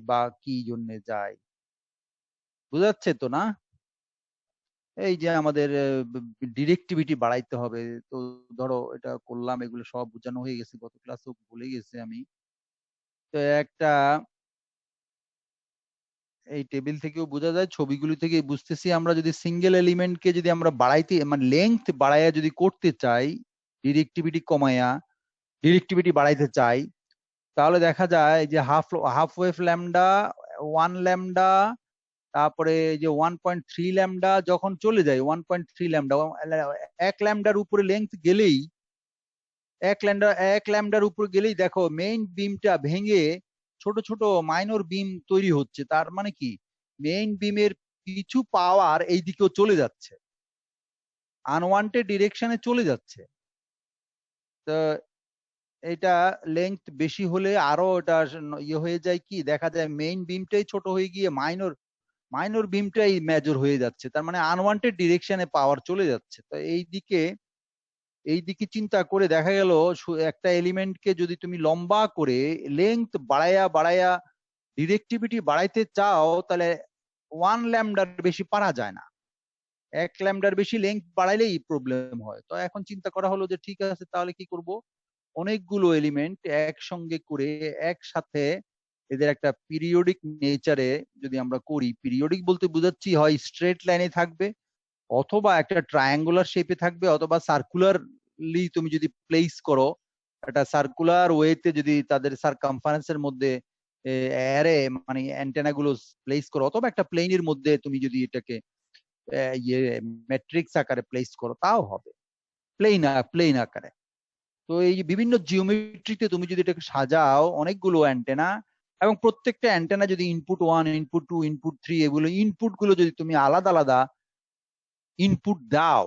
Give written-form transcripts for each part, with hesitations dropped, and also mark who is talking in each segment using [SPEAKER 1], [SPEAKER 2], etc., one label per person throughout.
[SPEAKER 1] বা কি জন্য যায়, বুঝাচ্ছে তো না? এই যে আমাদের ডিরেক্টিভিটি বাড়াইতে হবে। তো ধরো এটা করলাম, এগুলো সব বোঝানো হয়ে গেছে, গত ক্লাসেও ভুলে গেছি আমি। তো একটা এই টেবিল থেকেও বোঝা যায়, ছবিগুলি থেকে বুঝতেছি, আমরা যদি সিঙ্গেল এলিমেন্টকে যদি আমরা বাড়াইতে মানে লেংথ বাড়াইয়া যদি করতে চাই, ডিরেক্টিভিটি কমাইয়া ডিরেক্টিভিটি বাড়াইতে চাই, তাহলে দেখা যায় যে হাফ ওয়েভ ল্যামডা, 1 ল্যামডা, তারপরে যে 1.3 ল্যামডা যখন চলে যায়, 1.3 ল্যামডা, 1 ল্যামডার উপরে লেংথ গেলেই, 1 ল্যামডার উপর গেলেই দেখো মেইন বিমটা ভেঙে ছোট ছোট মাইনর বিম তৈরি হচ্ছে। তার মানে কি, মেইন বিমের কিছু পাওয়ার এই দিকেও চলে যাচ্ছে, আনওয়ান্টেড ডিরেকশনে চলে যাচ্ছে। তো এটা লেংথ বেশি হলে আরো এটা ইয়ে হয়ে যায়, কি দেখা যায় মেইন বিমটাই ছোট হয়ে গিয়ে মাইনর মাইনর বিমটাই মেজর হয়ে যাচ্ছে। তার মানে আনওয়ান্টেড ডিরেকশনে পাওয়ার চলে যাচ্ছে। তো এই দিকে চিন্তা করে দেখা গেল একটা এলিমেন্টকে যদি তুমি লম্বা করে লেংথ বাড়াইয়া বাড়াইয়া ডিরেক্টিভিটি বাড়াইতে চাও, তাহলে 1 ল্যামডার বেশি পারা যায় না, 1 ল্যামডার বেশি লেংথ বাড়াইলেই প্রবলেম হয়। তো এখন চিন্তা করা হলো যে ঠিক আছে, তাহলে কি করব, অনেকগুলো এলিমেন্ট একসঙ্গে করে একসাথে এদের একটা পিরিয়ডিক নেচারে যদি আমরা করি, পিরিয়ডিক বলতে বোঝাচ্ছি হয় স্ট্রেট লাইনে থাকবে, অথবা একটা ট্রায়াঙ্গুলার শেপে থাকবে, অথবা সার্কুলারলি তুমি যদি প্লেস করো, একটা সার্কুলার ওয়েতে যদি তাদের সারকামফারেন্সের মধ্যে অ্যারে মানে অ্যান্টেনা গুলো প্লেস করো, অথবা একটা প্লেনের মধ্যে তুমি যদি এটাকে ইয়ে ম্যাট্রিক্স আকারে প্লেস করো, তাও হবে প্লেন আকারে। তো এই যে বিভিন্ন জিওমেট্রিতে তুমি যদি এটাকে সাজাও অনেকগুলো অ্যান্টেনা, এবং প্রত্যেকটা অ্যান্টেনা যদি ইনপুট 1, ইনপুট 2, ইনপুট 3, এগুলো ইনপুট গুলো যদি তুমি আলাদা আলাদা ইনপুট দাও,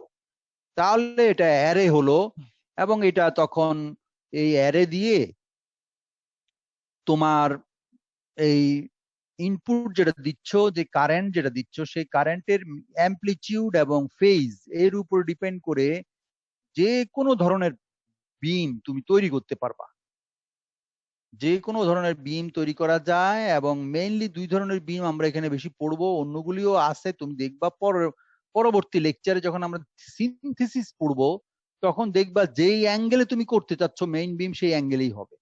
[SPEAKER 1] তাহলে এটা অ্যারে হলো। এবং এটা তখন এই অ্যারে দিয়ে তোমার এই ইনপুট যেটা দিচ্ছ, যে কারেন্ট যেটা দিচ্ছ, সেই কারেন্টের অ্যামপ্লিটিউড এবং ফেজ এর উপর ডিপেন্ড করে যে কোনো ধরনের বিম তুমি তৈরি করতে পারবা। যে কোনো ধরনের বিম তৈরি করা যায়, এবং মেইনলি 2 ধরনের বিম আমরা এখানে বেশি পড়বো, অন্যগুলিও আছে তুমি দেখবা পরবর্তী লেকচারে যখন আমরা সিনথেসিস পড়বো, তখন দেখবা যেই অ্যাঙ্গেলে তুমি করতে চাচ্ছ মেইন বিম, সেই অ্যাঙ্গেলেই হবে।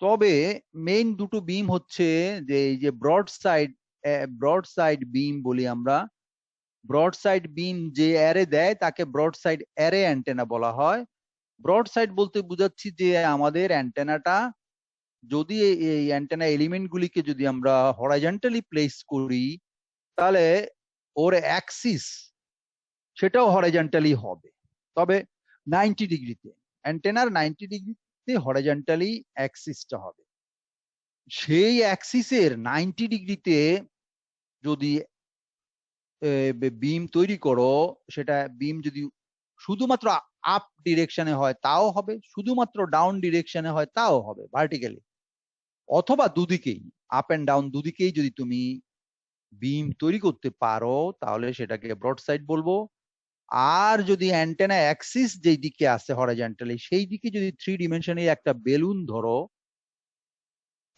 [SPEAKER 1] তবে মেইন দুটো বিম হচ্ছে যে এই যে ব্রড সাইড বিম বলি আমরা। ব্রড সাইড বিম যে অ্যারে দেয় তাকে ব্রড সাইড অ্যারে অ্যান্টেনা বলা হয়। ব্রড সাইড বলতে বুঝাচ্ছি যে আমাদের অ্যান্টেনাটা যদি এই অ্যান্টেনা এলিমেন্ট গুলিকে যদি আমরা হরাইজন্টালি প্লেস করি, তাহলে ওর অ্যাক্সিস সেটাও হরাইজন্টালি হবে, তবে 90 ডিগ্রিতে। অ্যান্টেনার 90 ডিগ্রিতে হরাইজন্টালি অ্যাক্সিসটা হবে। সেই অ্যাক্সিসের 90 ডিগ্রিতে যদি বিম তৈরি করো, সেটা বিম যদি শুধুমাত্র আপ ডিরেকশনে হয় তাও হবে, শুধুমাত্র ডাউন ডিরেকশনে হয় তাও হবে, ভার্টিক্যালি, অথবা দুদিকেই, আপ এন্ড ডাউন দুদিকেই যদি তুমি বিম তৈরি করতে পারো, তাহলে সেটাকে ব্রড সাইড বলবো। আর যদি অ্যান্টেনা অ্যাক্সিস যেই দিকে আছে হরাইজন্টালি, সেই দিকে যদি 3 ডিমেনশনে একটা বেলুন ধরো,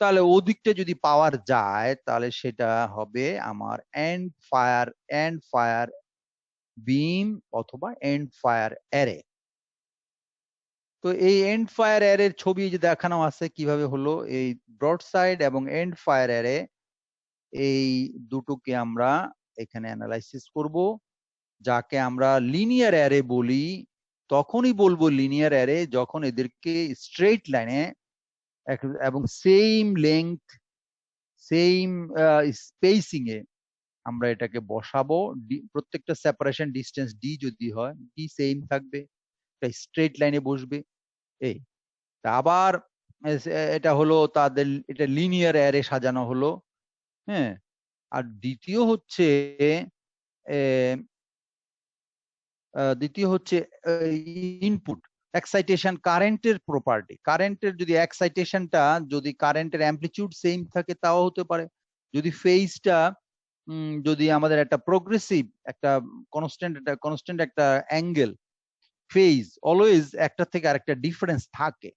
[SPEAKER 1] তাহলে ওদিকটা যদি পাওয়ার যায়, তাহলে সেটা হবে আমার এন্ড ফায়ার বিম অথবা এন্ড ফায়ার অ্যারে। তো এই এন্ড ফায়ার অ্যারের ছবি যে দেখানো আছে কিভাবে হলো, এই ব্রড সাইড এবং এন্ড ফায়ার অ্যারে, এই দুটোকে আমরা এখানে অ্যানালাইসিস করব। যাকে আমরা লিনিয়ার অ্যারে বলি, তখনই বলবো লিনিয়ার অ্যারে যখন এদেরকে স্ট্রেট লাইনে এবং সেম লেংথ, সেম স্পেসিং এ আমরা এটাকে বসাবো। প্রত্যেকটা সেপারেশন ডিস্টেন্স ডি যদি হয়, ডি সেম থাকবে, স্ট্রেট লাইনে বসবে। এই আবার এটা হলো তাদের, এটা লিনিয়ার অ্যারে সাজানো হলো। হ্যাঁ, আর দ্বিতীয় হচ্ছে ইনপুট এক্সাইটেশন, কারেন্টের প্রপার্টি। কারেন্টের যদি এক্সাইটেশনটা, যদি কারেন্টের অ্যামপ্লিটিউড সেম থাকে তাও হতে পারে। যদি ফেজটা যদি আমাদের একটা প্রোগ্রেসিভ, একটা কনস্ট্যান্ট একটা অ্যাঙ্গেল, ফেজ অলওয়েজ একটা থেকে আরেকটা ডিফারেন্স থাকে,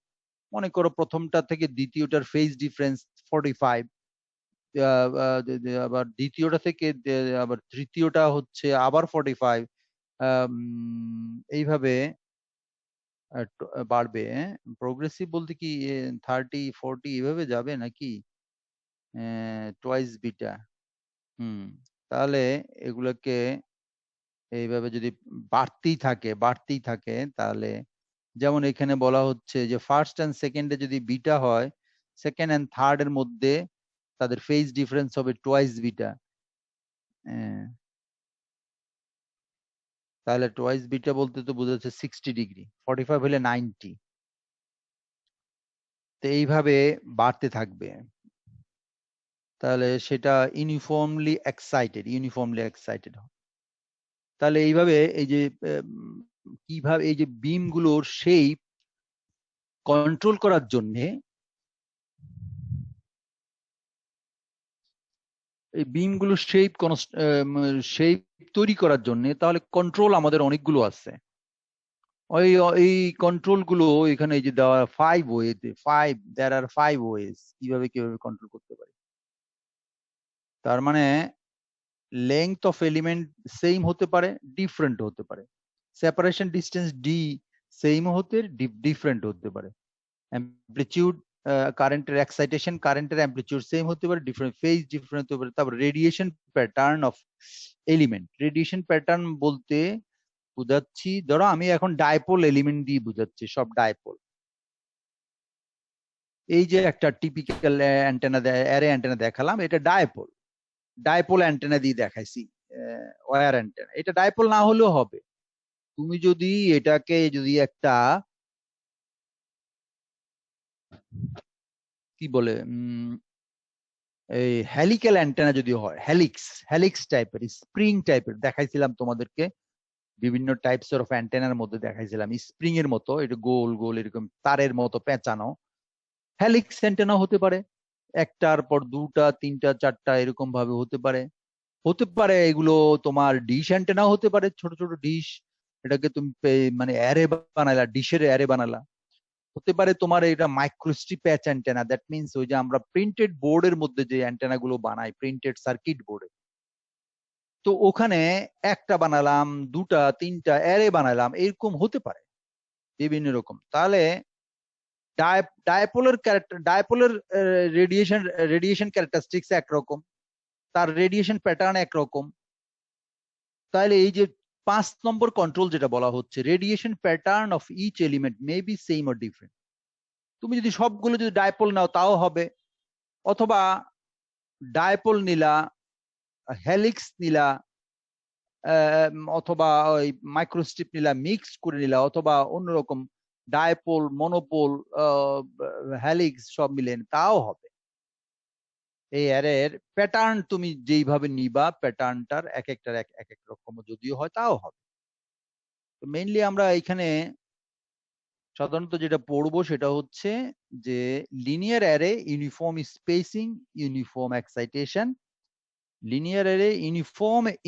[SPEAKER 1] মনে করো প্রথমটা থেকে দ্বিতীয়টার ফেজ ডিফারেন্স 45, আবার দ্বিতীয়টা থেকে আবার তৃতীয়টা হচ্ছে আবার 45, এইভাবে বাড়বে। প্রোগ্রেসিভ বলতে কি 30 40 এভাবে যাবে নাকি টোয়াইস বিটা? তাহলে এগুলোকে এইভাবে যদি বাড়তেই থাকে তাহলে যেমন এখানে বলা হচ্ছে যে ফার্স্ট এন্ড সেকেন্ডে যদি বিটা হয়, সেকেন্ড এন্ড থার্ড এর মধ্যে তাদের ফেজ ডিফারেন্স হবে টোয়াইস বিটা। তাহলে টোয়াইস বিটা বলতে তো বোঝাচ্ছে 60 ডিগ্রি, 45 হলে 90। তো এইভাবে বাড়তে থাকবে। তাহলে সেটা ইউনিফর্মলি এক্সাইটেড। তাহলে এইভাবে এই যে কিভাবে এই যে বিম গুলোর শেপ কন্ট্রোল করার জন্য, এই বিম গুলোর শেপ তৈরি করার জন্য তাহলে কন্ট্রোল আমাদের অনেকগুলো আছে। এই কন্ট্রোল গুলো এখানে এই যে দেওয়া 5 ওয়েতে, দেয়ার আর 5 ওয়েজ কিভাবে কন্ট্রোল করতে পারি। তার মানে লেংথ অফ এলিমেন্ট সেম হতে পারে, ডিফারেন্ট হতে পারে। সেপারেশন ডিস্টেন্স ডি সেম হতে ডিফারেন্ট হতে পারে। অ্যামপ্লিটিউড কারেন্টের এক্সাইটেশন কারেন্টের অ্যামপ্লিটিউড সেম হতে পারে, ডিফারেন্ট ফেজ ডিফারেন্ট হতে পারে। তারপর radiation pattern of element, radiation pattern বলতে বুঝাচ্ছি, ধরো আমি এখন ডাইপোল এলিমেন্ট দিয়ে বুঝাচ্ছি, সব ডাইপোল। এই যে একটা টিপিক্যাল অ্যান্টেনা অ্যারে অ্যান্টেনা দেখালাম, এটা ডাইপোল অ্যান্টেনা দিয়ে দেখাইছি, ওয়্যার অ্যান্টেনা। এটা ডাইপোল না হলেও হবে। তুমি যদি এটাকে যদি একটা কি বলে এই হেলিক্যাল অ্যান্টেনা যদি হয়, হেলিক্স টাইপের, স্প্রিং টাইপের দেখাইছিলাম তোমাদেরকে, বিভিন্ন টাইপস অফ অ্যান্টেনার মধ্যে দেখাইছিলাম। স্প্রিং এর মতো, এটা গোল গোল এরকম তারের মতো পেঁচানো। হেলিক্স অ্যান্টেনা হতে পারে, একটার পর দুটা তিনটা চারটা এরকম ভাবে হতে পারে এগুলো তোমার ডিশ অ্যান্টেনাও হতে পারে, ছোট ছোট ডিশ। এটাকে তুমি মানে অ্যারে বানালা, ডিশের অ্যারে বানালা। হতে পারে তোমার এটা মাইক্রোস্ট্রিপ প্যাচ অ্যান্টেনা, দ্যাট মিনস ওই যে আমরা প্রিন্টেড বোর্ডের মধ্যে যে অ্যান্টেনা গুলো বানাই, প্রিন্টেড সার্কিট বোর্ডে, তো ওখানে একটা বানালাম, দুটা তিনটা অ্যারে বানালাম, এরকম হতে পারে বিভিন্ন রকম। তাহলে ডায়াপোলের রেডিয়েশন ক্যারেক্টারিস্টিক্স একরকম, তার রেডিয়েশন প্যাটার্ন একরকম। তাহলে এই যে 5 নম্বর কন্ট্রোল যেটা বলা হচ্ছে, radiation pattern of each element may be same or different. তুমি যদি সবগুলো যদি ডাইপোল নাও তাও হবে, অথবা ডাইপোল নিলা, হেলিক্স নিলা, অথবা ওই মাইক্রোস্ট্রিপ নিলা, মিক্স করে নিলা, অথবা অন্যরকম ডাইপোল, মনোপোল, হেলিক্স সব মিলে তাও হবে। এই অ্যারের প্যাটার্ন তুমি যেইভাবে নিবা, প্যাটার্নটার এক একটার এক এক রকম যদিও হয় তাও হবে। তো মেইনলি আমরা এখানে সাধারণত যেটা পড়বো সেটা হচ্ছে যে linear array, uniform spacing, uniform excitation, linear array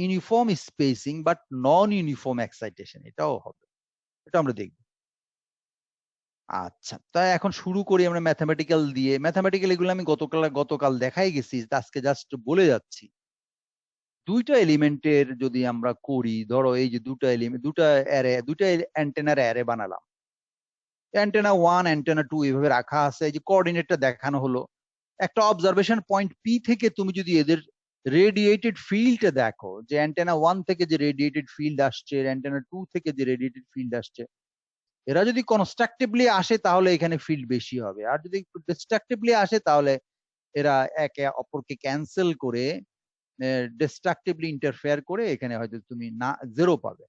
[SPEAKER 1] uniform spacing but non uniform excitation, এটাও হবে, এটা আমরা দেখব। আচ্ছা, তাই এখন শুরু করি আমরা ম্যাথমেটিক্যাল দিয়ে। ম্যাথমেটিক্যাল এগুলো আমি গতকাল দেখাই গেছি, আজকে জাস্ট বলে যাচ্ছি। দুইটা এলিমেন্টের যদি আমরা করি, ধরো এই যে দুটা এলিমেন্ট, দুটা অ্যান্টেনার অ্যারে বানালাম, অ্যান্টেনা 1 অ্যান্টেনা 2 এভাবে রাখা আছে, এই যে কোঅর্ডিনেটটা দেখানো হলো। একটা অবজারভেশন পয়েন্ট পি থেকে তুমি যদি এদের রেডিয়েটেড ফিল্ডটা দেখো, যে অ্যান্টেনা 1 থেকে যে রেডিয়েটেড ফিল্ড আসছে, অ্যান্টেনা 2 থেকে যে রেডিয়েটেড ফিল্ড আসছে, এরা যদি কনস্ট্রাকটিভলি আসে তাহলে এখানে ফিল্ড বেশি হবে, আর যদি ডিস্ট্রাকটিভলি আসে তাহলে এরা একে অপরকে ক্যান্সেল করে, ডিস্ট্রাকটিভলি ইন্টারফেয়ার করে এখানে হয়তো তুমি না জিরো পাবে।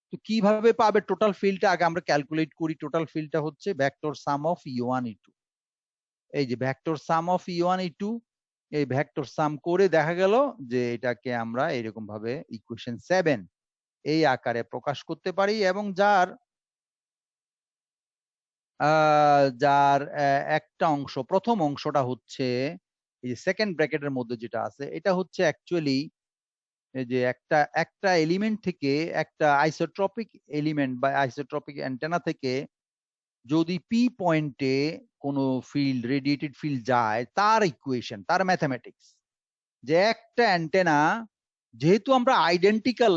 [SPEAKER 1] তো কিভাবে পাবে টোটাল ফিল্ডটা? আগে আমরা ক্যালকুলেট করি। টোটাল ফিল্ডটা হচ্ছে vector some of E1 E2। এই যে vector some of E1 E2, এই ভেক্টর সাম করে দেখা গেল যে এটাকে আমরা এরকম ভাবে ইকুয়েশন 7 এই আকারে প্রকাশ করতে পারি, এবং যার একটা অংশ, প্রথম অংশটা হচ্ছে এই যে সেকেন্ড ব্র্যাকেটের মধ্যে যেটা আছে, এটা হচ্ছে অ্যাকচুয়ালি যে একটা এলিমেন্ট থেকে, একটা আইসোট্রপিক এলিমেন্ট বা আইসোট্রপিক অ্যান্টেনা থেকে যদি পি পয়েন্টে কোনো ফিল্ড রেডিয়েটেড ফিল্ড যায়, তার ইকুয়েশন, তার ম্যাথামেটিক্স, যে একটা অ্যান্টেনা, যেহেতু আমরা আইডেন্টিক্যাল,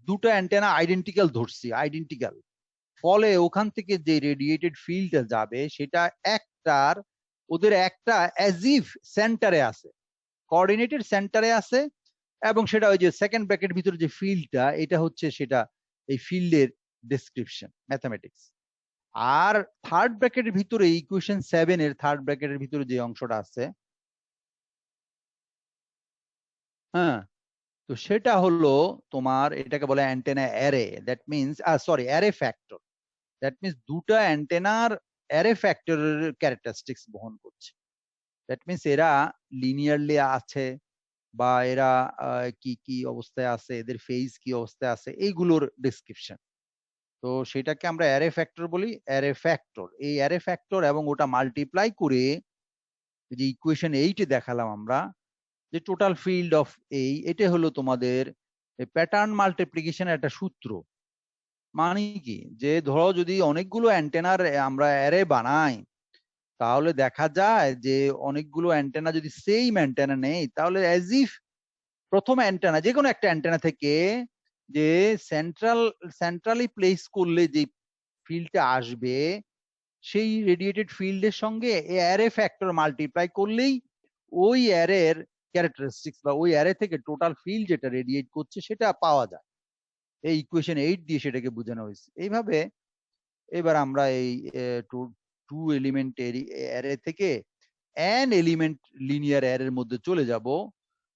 [SPEAKER 1] দুটো অ্যান্টেনা আইডেন্টিক্যাল ধরছি, আইডেন্টিক্যাল, ফলে ওখান থেকে যে রেডিয়েটেড ফিল্ডটা যাবে সেটা একটার, ওদের একটা অ্যাজ ইফ সেন্টারে আছে, কোঅর্ডিনেটেড সেন্টারে আছে, এবং সেটা ওই যে সেকেন্ড ব্র্যাকেট ভিতরে যে ফিল্ডটা, এটা হচ্ছে সেটা এই ফিল্ডের ডেসক্রিপশন, ম্যাথামেটিক্স। আর থার্ড ব্র্যাকেটের ভিতরে ইকুয়েশন 7 এর থার্ড ব্র্যাকেটের ভিতরে যে অংশটা আছে, হ্যাঁ, তো সেটা হলো তোমার, এটাকে বলে antenna array, that means sorry, array factor. That means দুটো অ্যান্টেনার অ্যারে ফ্যাক্টরের ক্যারেক্টারিস্টিক্স বহন করছে। দ্যাট মিনস এরা লিনিয়ারলি আছে, বা এরা কি কি অবস্থায় আছে, এদের ফেজ কি অবস্থায় আছে, এইগুলোর ডিসক্রিপশন। তো সেটাকে আমরা অ্যারে ফ্যাক্টর বলি, অ্যারে ফ্যাক্টর। এই অ্যারে ফ্যাক্টর এবং ওটা মাল্টিপ্লাই করে যে ইকুয়েশন 8 দেখালাম আমরা, যে টোটাল ফিল্ড অফ এটা হলো তোমাদের প্যাটার্ন মাল্টিপ্লিকেশনের একটা সূত্র। মানে কি, যে ধরো যদি অনেকগুলো অ্যান্টেনার আমরা অ্যারে বানাই, তাহলে দেখা যায় যে অনেকগুলো অ্যান্টেনা যদি সেম অ্যান্টেনা নেই, তাহলে অ্যাজ ইফ প্রথম অ্যান্টেনা, যে কোনো একটা অ্যান্টেনা থেকে যে সেন্ট্রালি প্লেস করলে যে ফিল্ডটা আসবে, সেই রেডিয়েটেড ফিল্ডের সঙ্গে অ্যারে ফ্যাক্টর মাল্টিপ্লাই করলেই ওই অ্যারের ক্যারেক্টারিস্টিক্স, বা ওই অ্যারে থেকে টোটাল ফিল্ড যেটা রেডিয়েট করছে সেটা পাওয়া যায়। এই ইকুয়েশন 8 দিয়ে সেটাকে বোঝানো হয়েছে এইভাবে। এবার আমরা এই টু এলিমেন্ট অ্যারে থেকে এন এলিমেন্ট লিনিয়ার অ্যারের মধ্যে চলে যাব,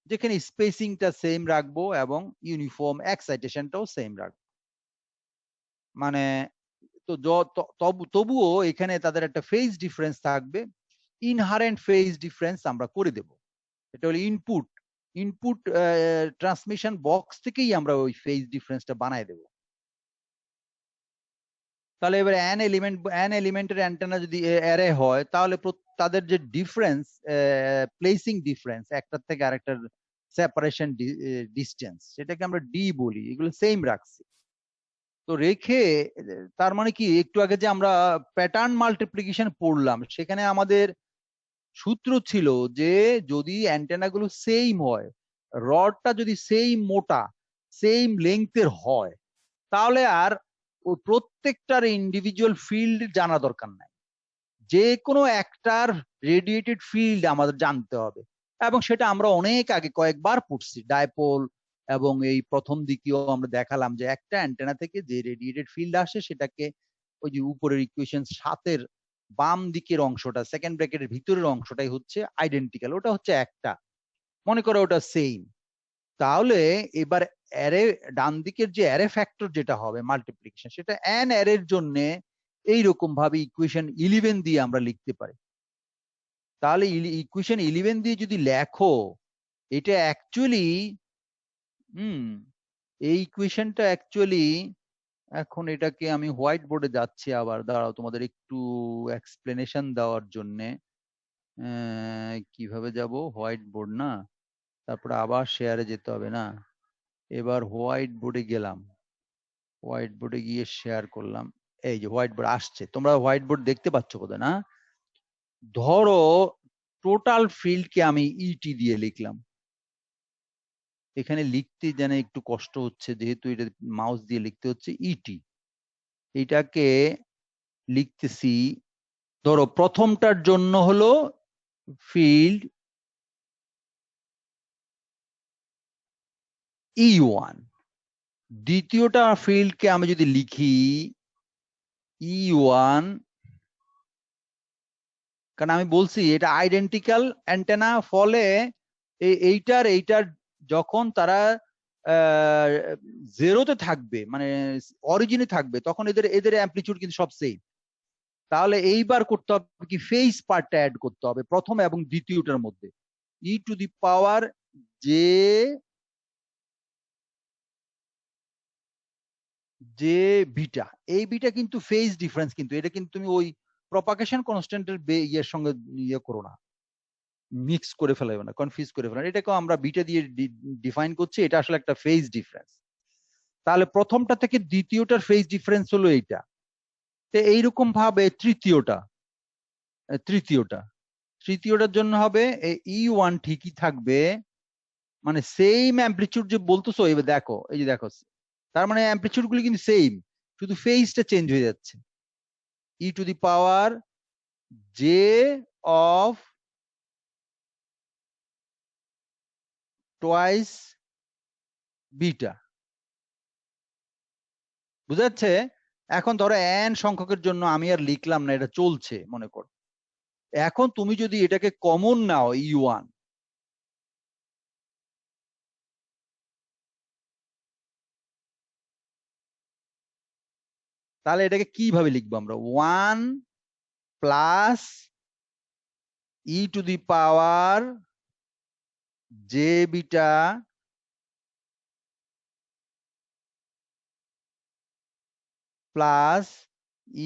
[SPEAKER 1] যেখানে স্পেসিংটা সেম রাখবো এবং ইউনিফর্ম এক্সাইটেশনটাও সেম রাখবো। মানে তো তবুও এখানে তাদের একটা ফেজ ডিফারেন্স থাকবে, ইনহারেন্ট ফেজ ডিফারেন্স আমরা করে দেব। এটা হলো ইনপুট, ইনপুট ট্রান্সমিশন বক্স থেকেই আমরা ওই ফেজ ডিফারেন্সটা বানায় দেব। তাহলে এবার অ্যান এলিমেন্টের অ্যান্টেনা যদি অ্যারে হয়, তাহলে তাদের যে ডিফারেন্স, প্লেসিং ডিফারেন্স, একটার থেকে আরেকটার সেপারেশন ডিস্টেন্স, সেটাকে আমরা ডি বলি, এগুলো সেম রাখছি। তো রেখে তার মানে কি, একটু আগে যে আমরা প্যাটার্ন মাল্টিপ্লিকেশন পড়লাম, সেখানে আমাদের সূত্র ছিল যে যদি অ্যান্টেনা গুলো সেম হয়, রডটা যদি সেম মোটা, সেম লেংথের হয়, তাহলে আর ওই প্রত্যেকটার ইন্ডিভিজুয়াল ফিল্ড জানা দরকার নাই, যে কোনো একটার রেডিয়েটেড ফিল্ড আমাদের জানতে হবে। এবং সেটা আমরা অনেক আগে কয়েকবার পড়ছি, ডাইপোল এবং এই প্রথম দিকেও আমরা দেখালাম যে একটা অ্যান্টেনা থেকে যে রেডিয়েটেড ফিল্ড আসে, সেটাকে ওই যে উপরের ইকুয়েশন 7 বাম দিকের অংশটা, সেকেন্ড ব্র্যাকেটের ভিতরের অংশটাই হচ্ছে আইডেন্টিক্যাল, ওটা হচ্ছে একটা, মনে করো ওটা সেম। তাহলে এবার অ্যারে ডান দিকের যে অ্যারে ফ্যাক্টর যেটা হবে মাল্টিপ্লিকেশন, সেটা অ্যান অ্যারের জন্য এইরকম ভাবে ইকুয়েশন 11 দিয়ে আমরা লিখতে পারি। তাহলে ইকুয়েশন 11 দিয়ে যদি লেখো, এটা অ্যাকচুয়ালি এই ইকুয়েশনটা অ্যাকচুয়ালি, এখন এটাকে আমি হোয়াইট বোর্ডে যাচ্ছি, আবার দাঁড়াও তোমাদের একটু এক্সপ্লেনেশন দেওয়ার জন্য। কিভাবে যাব, হোয়াইট বোর্ড না, তারপরে আবার শেয়ারে যেতে হবে না, এবার হোয়াইট বোর্ডে গেলাম, হোয়াইট বোর্ডে গিয়ে শেয়ার করলাম, এই যে হোয়াইট বোর্ড আসছে, তোমরা হোয়াইট বোর্ড দেখতে পাচ্ছ বোধহয় না? ধরো টোটাল ফিল্ডকে আমি ইটি দিয়ে লিখলাম, এখানে লিখতে যেন একটু কষ্ট হচ্ছে, যেহেতু এটা মাউস দিয়ে লিখতে হচ্ছে ইটি। এটাকে লিখতেছি, ধরো প্রথমটার জন্য হলো ফিল্ড E1, দ্বিতীয়টা ফিল্ডকে আমি যদি লিখি E1, কারণ আমি বলছি এটা আইডেন্টিক্যাল অ্যান্টেনা, ফলে এইটার যখন তারা জেরোতে থাকবে, মানে অরিজিনে থাকবে, তখন এদের এদের অ্যাম্পলিটিউড কিন্তু সব সেম। তাহলে এইবার করতে হবে কি, ফেজ পার্টটা অ্যাড করতে হবে প্রথম এবং দ্বিতীয়টার মধ্যে, ই টু দি পাওয়ার যে যে বিটা, এই বিটা কিন্তু ফেজ ডিফারেন্স, কিন্তু এটা কিন্তু তুমি ওই প্রপাগেশন কনস্ট্যান্টের ইয়ের সঙ্গে ইয়ে করো না, মিক্স করে ফেলাবে না, কনফিউজ করে ফেলাবে, এটাকে আমরা বিটা দিয়ে ডিফাইন করছি, এটা আসলে একটা ফেজ ডিফারেন্স। তাহলে প্রথমটা থেকে দ্বিতীয়টার ফেজ ডিফারেন্স হলো এইটা, তো এইরকম ভাবে তৃতীয়টার জন্য হবে E1 ঠিকই থাকবে, মানে সেম অ্যাম্পলিটিউড যে বলতেছো, এবার দেখো এই যে দেখো, তার মানে অ্যাম্পলিটিউড গুলি কিন্তু সেম, শুধু ফেজটা চেঞ্জ হয়ে যাচ্ছে। E to the power J of twice beta, বুঝাচ্ছে? এখন ধরো এন সংখ্যকের জন্য আমি আর লিখলাম না, এটা চলছে মনে করো। এখন তুমি যদি এটাকে কমন নাও E1, তাহলে এটাকে কিভাবে লিখবো আমরা? 1 plus E to the power J beta plus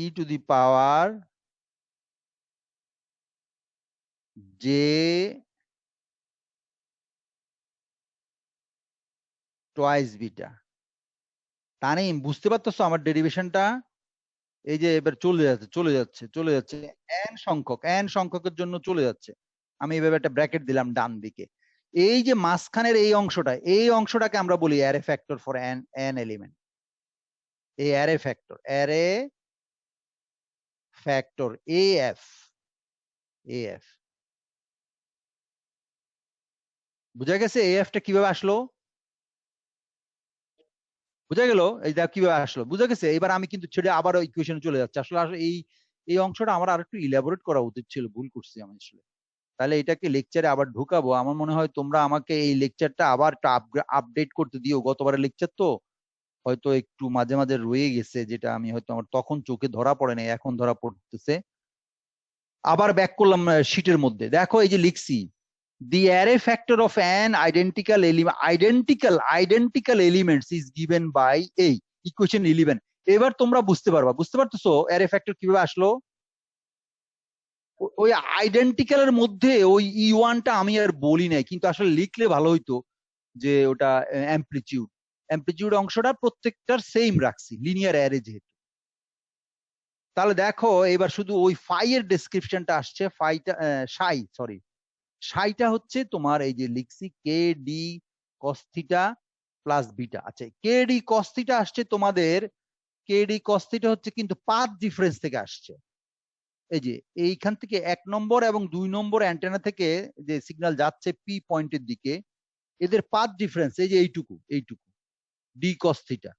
[SPEAKER 1] E to the power J twice beta. Tanim, বুঝতে পারতেছো আমার ডেরিভেশনটা? এই যে এবার চলে যাচ্ছে এন সংখ্যকের জন্য চলে যাচ্ছে। আমি এইভাবে একটা ব্র্যাকেট দিলাম ডান দিকে। এই যে মাঝখানের এই অংশটাকে আমরা বলি array factor for N element. এই অ্যারে ফ্যাক্টর এএফ। বুঝা গেছে এএফটা কিভাবে আসলো? বুঝা গেল? এই দেখ কিভাবে আসলো, বুঝা গেছে? এবার আমি কিন্তু ছেড়ে আবার ইকুয়েশনে চলে যাচ্ছে। আসলে আসলে এই অংশটা আমার আরেকটু ইলাবোরেট করা উচিত ছিল, ভুল করছি আমি আসলে। তাহলে এটাকে লেকচারে আবার ঢুকাবো। আমার মনে হয় তোমরা আমাকে এই লেকচারটা আবার আপডেট করতে দিও। গতবারের লেকচার তো হয়তো একটু মাঝে মাঝে রয়ে গেছে, যেটা আমি হয়তো আমার তখন চোখে ধরা পড়ে নাই, এখন ধরা পড়তেছে। আবার ব্যাক করলাম শিটের মধ্যে, দেখো এই যে লিখছি, the array factor of an identical elements is given by এই ইকুয়েশন 11। এবার তোমরা বুঝতে পারতেছো অ্যারে ফ্যাক্টর কিভাবে আসলো? ওই আইডেন্টিক্যাল এর মধ্যে ওই E1টা আমি আর বলি নাই, কিন্তু আসলে লিখলে ভালো হইতো, যে ওটা অ্যাম্পলিটিউড অংশটা প্রত্যেকটার সেম রাখছি, লিনিয়ার অ্যারে যেহেতু। তাহলে দেখো এবার শুধু ওই ফাই এর ডেসক্রিপশনটা আসছে, সাইটা হচ্ছে তোমার এই যে লিখছি কে ডি কস্থিটা প্লাস বিটা। আচ্ছা, কে ডি কস্থিটা আসছে তোমাদের, কে ডি কস্থিটা হচ্ছে কিন্তু পাথ ডিফারেন্স থেকে আসছে। এই যে এইখান থেকে 1 নম্বর এবং 2 নম্বর অ্যান্টেনা থেকে যে সিগন্যাল যাচ্ছে পি পয়েন্টের দিকে, এদের পাথ ডিফারেন্স এই যে এইটুকু ডি কস্থিটা,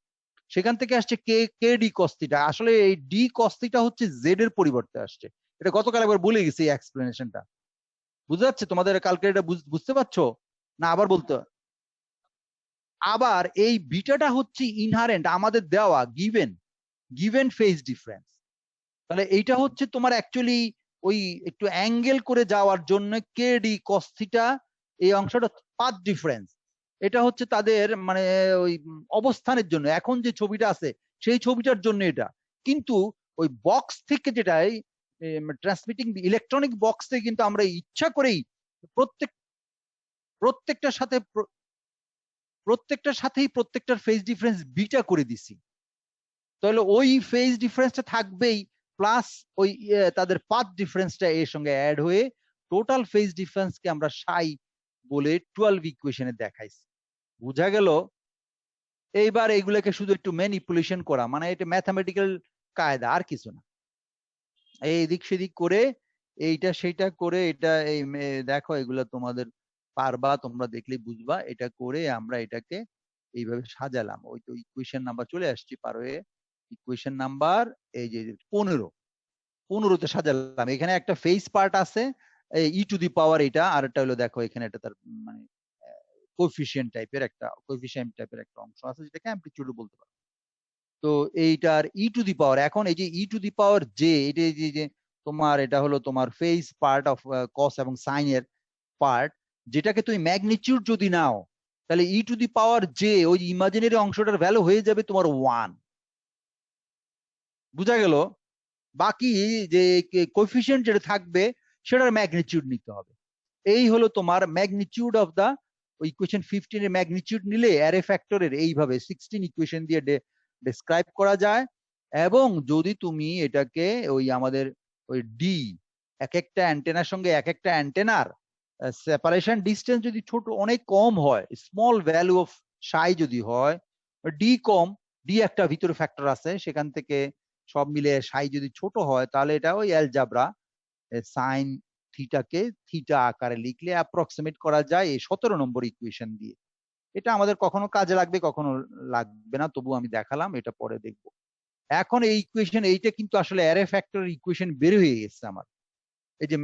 [SPEAKER 1] সেখান থেকে আসছে কে কে ডি কস্থিটা। আসলে এই ডি কস্থিটা হচ্ছে জেড এর পরিবর্তে আসছে। এটা গতকাল একবার বলে গেছি এই এক্সপ্লেনেশনটা। বুঝতে যাচ্ছে তোমাদের? কালকে এটা বুঝতে পারছো না? আবার বলতে? আবার এই বিটাটা হচ্ছে ইনহারেন্ট, আমাদের দেওয়া গিভেন ফেজ ডিফারেন্স। তাহলে এইটা হচ্ছে তোমার অ্যাকচুয়ালি ওই একটু অ্যাঙ্গেল করে যাওয়ার জন্য কে ডি কস থিটা, এই অংশটা পাথ ডিফারেন্স। এটা হচ্ছে তাদের মানে ওই অবস্থানের জন্য, এখন যে ছবিটা আছে সেই ছবিটার জন্য এটা। কিন্তু ওই বক্স থেকে যেটা ট্রান্সমিটিং ইলেকট্রনিক বক্স থেকে কিন্তু আমরা ইচ্ছা করেই প্রত্যেক প্রত্যেকটার সাথে প্রত্যেকটার ফেজ ডিফারেন্স বিটা করে দিছি। তাহলে ওই ফেজ ডিফারেন্সটা থাকবেই, প্লাস ওই তাদের পাথ ডিফারেন্সটা এর সঙ্গে অ্যাড হয়ে টোটাল ফেজ ডিফারেন্সকে আমরা সাই বলে 12 ইকুয়েশনে দেখাইছি। বুঝা গেল? এইবার এইগুলোকে শুধু একটু ম্যানিপুলেশন করা, মানে এটা ম্যাথামেটিক্যাল কায়দা, আর কিছু না। এই এদিক সেদিক করে এইটা সেইটা করে এটা এই দেখো এগুলো তোমাদের পারবা, তোমরা দেখলেই বুঝবা। এটা করে আমরা এটাকে এইভাবে সাজালাম। ওই তো ইকুয়েশন নাম্বার চলে আসছি পার হয়ে, ইকুয়েশন নাম্বার এই যে 15তে সাজালাম। এখানে একটা ফেস পার্ট আছে ই টু দি পাওয়ার, এটা আর একটা হলো দেখো এখানে একটা তার মানে কোএফিসিয়েন্ট টাইপের একটা অংশ আছে, যেটাকে অ্যামপ্লিটিউড বলতে পারো। তো এইটার ই টু দি পাওয়ার, এখন এই যে ই টু দি পাওয়ার জে, এটা যে তোমার এটা হলো তোমার ফেজ পার্ট অফ কস এবং সাইনের পার্ট, যেটাকে তুমি ম্যাগনিটিউড যদি নাও, তাহলে ই টু দি পাওয়ার জে ওই ইমাজিনারি অংশটার ভ্যালু হয়ে যাবে তোমার 1। বুঝা গেল? বাকি যে কোএফিসিয়েন্ট যেটা থাকবে সেটার ম্যাগনিটিউড নিতে হবে। এই হলো তোমার ম্যাগনিটিউড অফ দা ইকুয়েশন 15 এর ম্যাগনিটিউড নিলে অ্যারে ফ্যাক্টরের এইভাবে 16 ইকুয়েশন দিয়ে ডেসক্রাইব করা যায়। এবং যদি তুমি এটাকে ওই আমাদের ওই ডি এক একটা অ্যান্টেনার সঙ্গে এক একটা অ্যান্টেনার সেপারেশন ডিস্টেন্স যদি ছোট অনেক কম হয়, স্মল ভ্যালু অফ সাই যদি হয়, ডি কম, ডি একটা ভিতরে ফ্যাক্টর আছে, সেখান থেকে সব মিলে সাই যদি ছোট হয়, তাহলে এটা ওই অ্যালজাবরা সাইন থিটাকে থিটা আকারে লিখলে অ্যাপ্রক্সিমেট করা যায় এই 17 নম্বর ইকুয়েশন দিয়ে। এটা আমাদের কখনো কাজে লাগবে, কখনো লাগবে না, তবু আমি দেখালাম, এটা পরে দেখবো। এখন এই ইকুয়েশন এইটা কিন্তু আসলে অ্যারে ফ্যাক্টর ইকুয়েশন বের হয়ে গেছে আমার, এই যে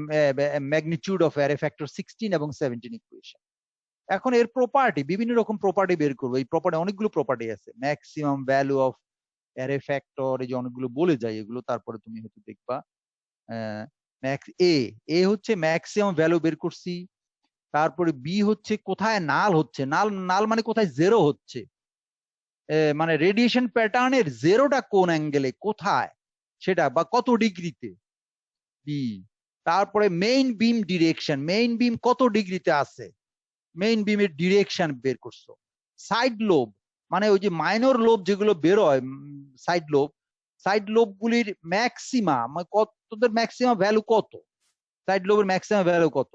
[SPEAKER 1] ম্যাগনিটিউড অফ অ্যারে ফ্যাক্টর 16 এবং 17 ইকুয়েশন। এখন এর প্রপার্টি, বিভিন্ন রকম প্রপার্টি বের করবো। এই প্রপার্টি অনেকগুলো প্রপার্টি আছে, maximum value of array factor, এই যে অনেকগুলো বলে যায় এগুলো, তারপরে তুমি হয়তো দেখবা। এ হচ্ছে ম্যাক্সিমাম ভ্যালু বের করছি। তারপরে বি হচ্ছে কোথায় নাল হচ্ছে, নাল নাল মানে কোথায় জেরো হচ্ছে, মানে রেডিয়েশন প্যাটার্নের জেরোটা কোন অ্যাঙ্গেলে কোথায় সেটা, বা কত ডিগ্রিতে, বি। তারপরে মেইন বিম ডিরেকশন, মেইন বিম কত ডিগ্রিতে আছে, মেইন বিমের ডিরেকশন বের করছো। সাইড লোব মানে ওই যে মাইনর লোব যেগুলো বেরোয়, সাইড লোব, সাইড লোব গুলির ম্যাক্সিমাম কতদের, ম্যাক্সিমাম ভ্যালু কত, সাইড লোবের ম্যাক্সিমাম ভ্যালু কত।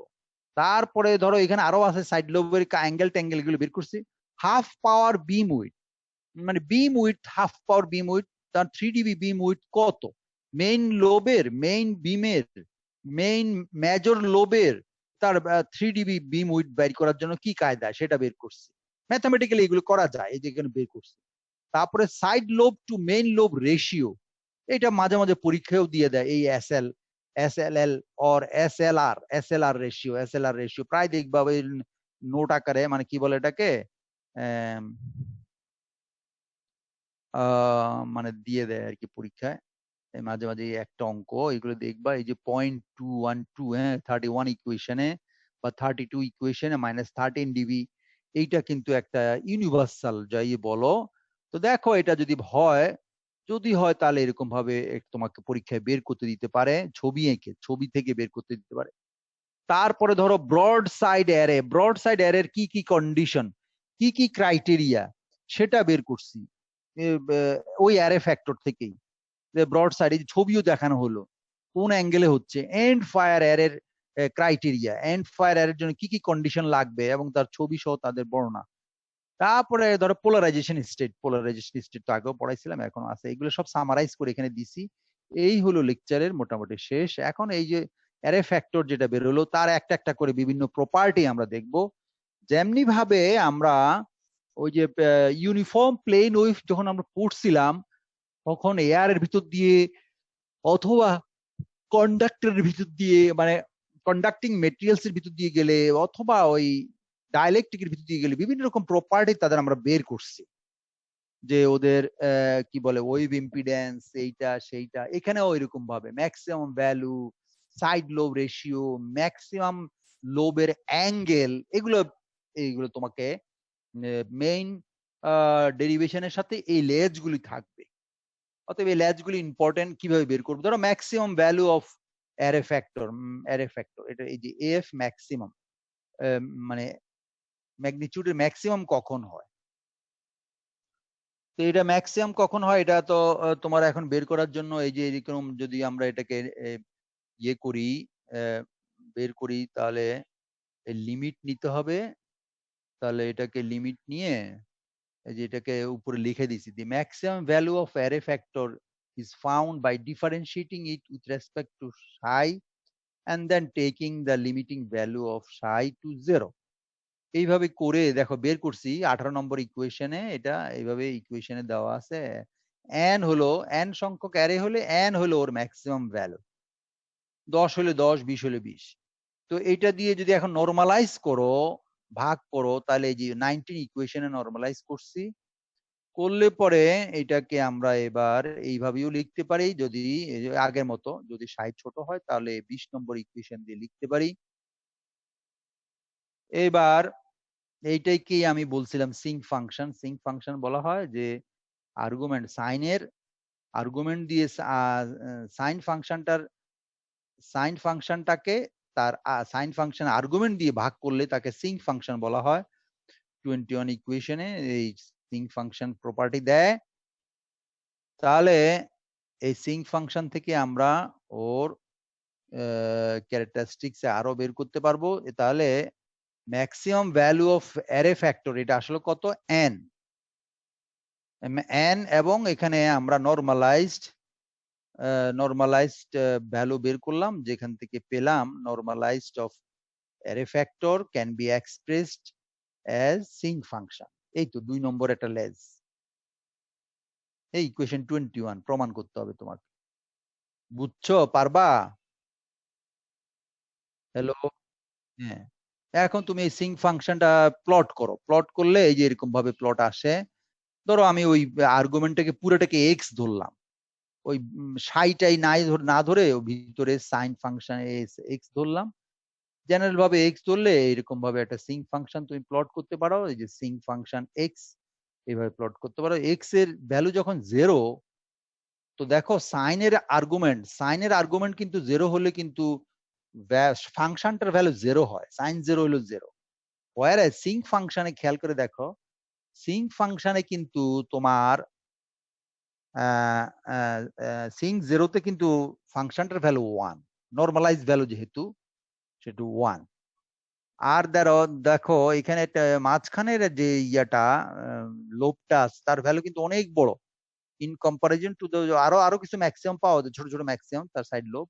[SPEAKER 1] তারপরে ধরো এখানে আরো আছে সাইড লোবের অ্যাঙ্গেল ট্যাঙ্গেল গুলো বের করছি। হাফ পাওয়ার বিম উইথ, মানে beam width, half power beam width, তার 3 dB বিম উইথ কত, মেইন লোবের, মেইন বিমের, মেইন মেজর লোবের তার 3 dB বিম উইথ বের করার জন্য কি কায়দা সেটা বের করছি। ম্যাথমেটিক্যালি এগুলো করা যায়, এই যে এখানে বের করছি। তারপরে side lobe to main lobe ratio, এটা মাঝে মাঝে পরীক্ষাও দিয়ে দেয়, এই SLL অর SLR রেশিও প্রায় দেখবা ওই নোট আকারে, মানে কি বলে এটাকে, মানে দিয়ে দেয় আর কি পরীক্ষায় মাঝে মাঝে একটা অঙ্ক, এগুলো দেখবা, এই যে 0.212, হ্যাঁ 31 ইকুয়েশনে বা 32 ইকুয়েশনে -13 dB, এইটা কিন্তু একটা ইউনিভার্সাল যাই বলো। তো দেখো এটা যদি হয়, তাহলে এরকম ভাবে তোমাকে পরীক্ষায় বের করতে দিতে পারে, ছবি এঁকে, ছবি থেকে বের করতে দিতে পারে। তারপরে ধরো broad side array, broad side অ্যারের কি কি কন্ডিশন, কি কি ক্রাইটেরিয়া, সেটা বের করছি ওই অ্যারে ফ্যাক্টর থেকেই। ব্রড সাইড ছবিও দেখানো হলো কোন অ্যাঙ্গেলে হচ্ছে, এন্ড ফায়ার অ্যারের ক্রাইটেরিয়া, এন্ড ফায়ার অ্যারের জন্য কি কি কন্ডিশন লাগবে এবং তার ছবি সহ তাদের বর্ণনা। তারপরে ধরো পোলারাইজেশন স্টেট তো আগেও পড়াইছিলাম, এখনো আছে, এগুলো সব সামারাইজ করে এখানে দিছি। এই হলো লেকচারের মোটামুটি শেষ। এখন এই যে অ্যারে ফ্যাক্টর যেটা বেরোলো, তার একটা একটা করে বিভিন্ন প্রপার্টি আমরা দেখব। যেমনি ভাবে আমরা ওই যে ইউনিফর্ম প্লেন ওয়েভ যখন আমরা পড়ছিলাম, তখন এয়ারের ভিতর দিয়ে অথবা কন্ডাক্টরের ভিতর দিয়ে, মানে কন্ডাক্টিং মেটেরিয়ালস এর ভিতর দিয়ে গেলে, অথবা ওই ডাইলেকট্রিকের ভিতর দিয়ে গেলে, বিভিন্ন রকম প্রপার্টি তাদের আমরা বের করছি, যে ওদের কি বলে ওয়েভ ইম্পিডেন্স, এইটা সেইটা। এখানেও এরকম ভাবে maximum value, side lobe ratio, maximum লোবের অ্যাঙ্গেল, এইগুলো তোমাকে মেইন ডেরিভেশনের সাথে এই লেজগুলি থাকবে। অতএব এই ল্যাচগুলি ইম্পর্টেন্ট, কিভাবে বের করবো। ধরো maximum value of array factor, এটা এই যে এফ ম্যাক্সিমাম, মানে ম্যাগনিটিউডের ম্যাক্সিমাম কখন হয়, তো এটা ম্যাক্সিমাম কখন হয়, এটা তো তোমার এখন বের করার জন্য এই যে এরকম যদি আমরা এটাকে ইয়ে করি, বের করি, তাহলে লিমিট নিতে হবে। তাহলে এটাকে লিমিট নিয়ে এই যে এটাকে উপরে লিখে দিছি, দি maximum value of array factor is found by differentiating it with respect to psi and then taking the limiting value of psi to 0. এইভাবে করে দেখো বের করছি 18 নম্বর ইকুয়েশনে, এটা এইভাবে ইকুয়েশনে দেওয়া আছে। n হলো, n সংখ্যক অ্যারে হলে n হলো ওর ম্যাক্সিমাম ভ্যালু, 10 হলে 10, 20 হলে 20। তো এটা দিয়ে যদি এখন নরমালাইজ করো, ভাগ করো, তাহলে এই যে 19 ইকুয়েশনে নরমালাইজ করছি, করলে পরে এটাকে আমরা এবার এইভাবেও লিখতে পারি, যদি আগের মতো যদি সাইজ ছোট হয় তাহলে 20 নম্বর ইকুয়েশন দিয়ে লিখতে পারি। এবার এইটাকে আমি বলছিলাম সিঙ্ক ফাংশন। সিঙ্ক ফাংশন বলা হয় যে আর্গুমেন্ট, সাইনের আর্গুমেন্ট দিয়ে সাইন ফাংশনটাকে তার সাইন ফাংশন আর্গুমেন্ট দিয়ে ভাগ করলে তাকে সিঙ্ক ফাংশন বলা হয়। 21 ইকুয়েশনে এই সিঙ্ক ফাংশন প্রপার্টি দেয়। তাহলে এই সিঙ্ক ফাংশন থেকে আমরা ওর ক্যারেক্টারিস্টিক্স আরো বের করতে পারবো। তাহলে maximum value of array factor এটা আসলে কত, n, এবং এখানে আমরা নরমালাইজড ভ্যালু বের করলাম, যেখান থেকে পেলাম normalized of array factor can be expressed as sinc function. এই তো 2 নম্বর একটা লেজ, এই ইকুয়েশন 21 প্রমাণ করতে হবে তোমাকে। বুঝছো, পারবা? হ্যালো, হ্যাঁ। এখন তুমি এই সিঙ্ক ফাংশনটা প্লট করো, প্লট করলে এই যে এরকম ভাবে প্লট আসে। ধরো আমি ওই আর্গুমেন্টটাকে পুরোটাকে এক্স ধরলাম, ওই সাইটাই না ধরে ভিতরে সাইন ফাংশন এক্স ধরলাম। জেনারেল ভাবে এক্স ধরলে এরকম ভাবে একটা সিঙ্ক ফাংশন তুমি প্লট করতে পারো। এই যে সিঙ্ক ফাংশন এক্স এইভাবে প্লট করতে পারো। এক্স এর ভ্যালু যখন 0, তো দেখো সাইনের আর্গুমেন্ট কিন্তু 0 হলে কিন্তু ফাংশনটার ভ্যালু 0 হয়, সাইন 0 হলো 0। ওয়ারে সিঙ্ক ফাংশনে খেয়াল করে দেখো, সিঙ্ক ফাংশনে কিন্তু তোমার সিঙ্ক 0তে কিন্তু ফাংশনটার ভ্যালু 1, নরমালাইজ ভ্যালু যেহেতু সেটা 1। আর দেখো এখানে একটা মাঝখানের যে ইয়াটা লোবটা তার ভ্যালু কিন্তু অনেক বড় ইন কম্পারিজন টু আরো কিছু ম্যাক্সিমাম পাওয়া যায়, ছোট ছোট ম্যাক্সিমাম তার সাইড লোব।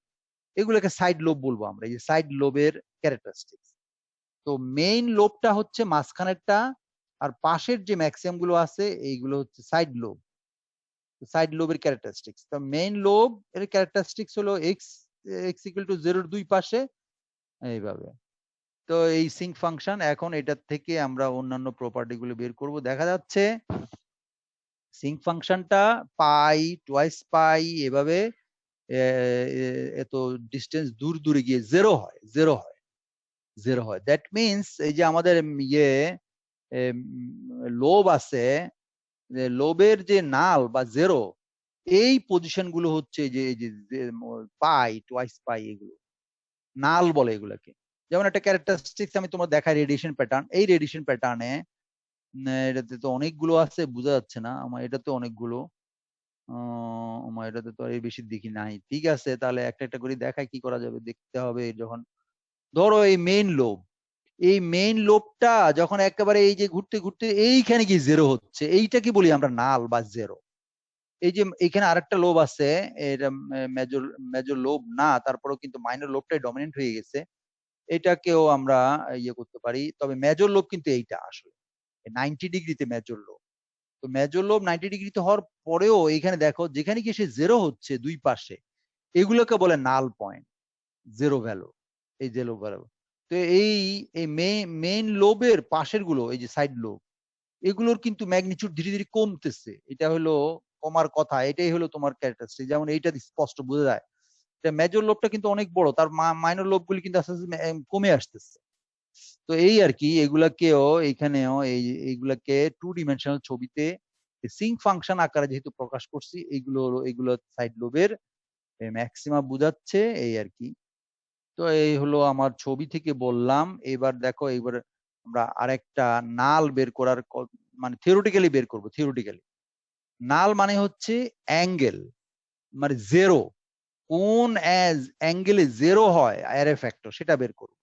[SPEAKER 1] এগুলোকে সাইড লোব বলবো আমরা, এই যে সাইড লোবের ক্যারেক্টারিস্টিক্স। তো মেইন লোবটা হচ্ছে মাঝখানেরটা, আর পাশের যে ম্যাক্সিমাম গুলো আছে এইগুলো হচ্ছে সাইড লোব। সাইড লোবের ক্যারেক্টারিস্টিক্স, তো মেইন লোব এর ক্যারেক্টারিস্টিক্স হলো এক্স ইকুয়াল টু 0 দুই পাশে এইভাবে। তো এই সিঙ্ক ফাংশন, এখন এটার থেকে আমরা অন্যান্য প্রপার্টি গুলো বের করব। দেখা যাচ্ছে সিঙ্ক ফাংশনটা পাই টুয়াইস পাই এভাবে এত ডিস্টেন্স দূরে গিয়ে 0 হয়। দ্যাট মিনস এই যে আমাদের ইয়ে লোব আছে, লোবের যে নাল বা 0, এই পজিশন গুলো হচ্ছে যে এই যে পাই টুয়াইস পাই, এগুলো নাল বলে এগুলাকে। যেমন একটা ক্যারেক্টারিস্টিক্স আমি তোমার দেখাই, রেডিয়েশন প্যাটার্ন। এই রেডিয়েশন প্যাটার্নে এটাতে তো অনেকগুলো আছে, বোঝা যাচ্ছে না আমার, এটাতে অনেকগুলো আমার এটাতে তো আর বেশি দেখি নাই। ঠিক আছে, তাহলে একটা একটা করে দেখাই কি করা যাবে, দেখতে হবে। যখন ধরো এই মেইন লোবটা যখন একেবারে এই যে ঘুরতে ঘুরতে এইখানে কি 0 হচ্ছে, এইটা কি বলি আমরা নাল বা 0। এই যে এখানে আরেকটা লোব আছে, এটা মেজর মেজর লোব না, তারপরেও কিন্তু মাইনর লোবটাই ডমিনেন্ট হয়ে গেছে, এটাকেও আমরা ইয়ে করতে পারি। তবে মেজর লোব কিন্তু এইটা আসলে 90 ডিগ্রিতে মেজর লোব। তো মেজর লোব 90 ডিগ্রিতে হওয়ার পরেও এখানে দেখো যেখানে কি সে 0 হচ্ছে দুই পাশে, এগুলোকে বলে নাল পয়েন্ট, 0 ভ্যালু, এই 0 ভ্যালু। তো এই মেইন লোবের পাশের গুলো, এই যে সাইড লোব, এগুলোর কিন্তু ম্যাগনিটিউড ধীরে ধীরে কমতেছে। এটা হলো কমার কথা, এটাই হলো তোমার ক্যারেক্টারিস্টিক। যেমন এইটা স্পষ্ট বোঝা যায়, মেজর লোবটা কিন্তু অনেক বড়, তার মাইনর লোবগুলি কিন্তু আস্তে আস্তে কমে আসতেছে। তো এই আর কি, এগুলাকেও এইখানেও এইগুলাকে 2 ডিমেনশনাল ছবিতে সিঙ্ক ফাংশন আকারে যেহেতু প্রকাশ করছি, এগুলো সাইড লোবের ম্যাক্সিমা বুঝাচ্ছে, এই আর কি। তো এই হলো আমার ছবি থেকে বললাম। এবার দেখো, এবার আমরা আরেকটা নাল বের করার মানে থিওরিটিক্যালি বের করব। থিওরিটিক্যালি নাল মানে হচ্ছে অ্যাঙ্গেল, মানে 0, কোন অ্যাঙ্গেলে 0 হয় অ্যারে ফ্যাক্টর, সেটা বের করব।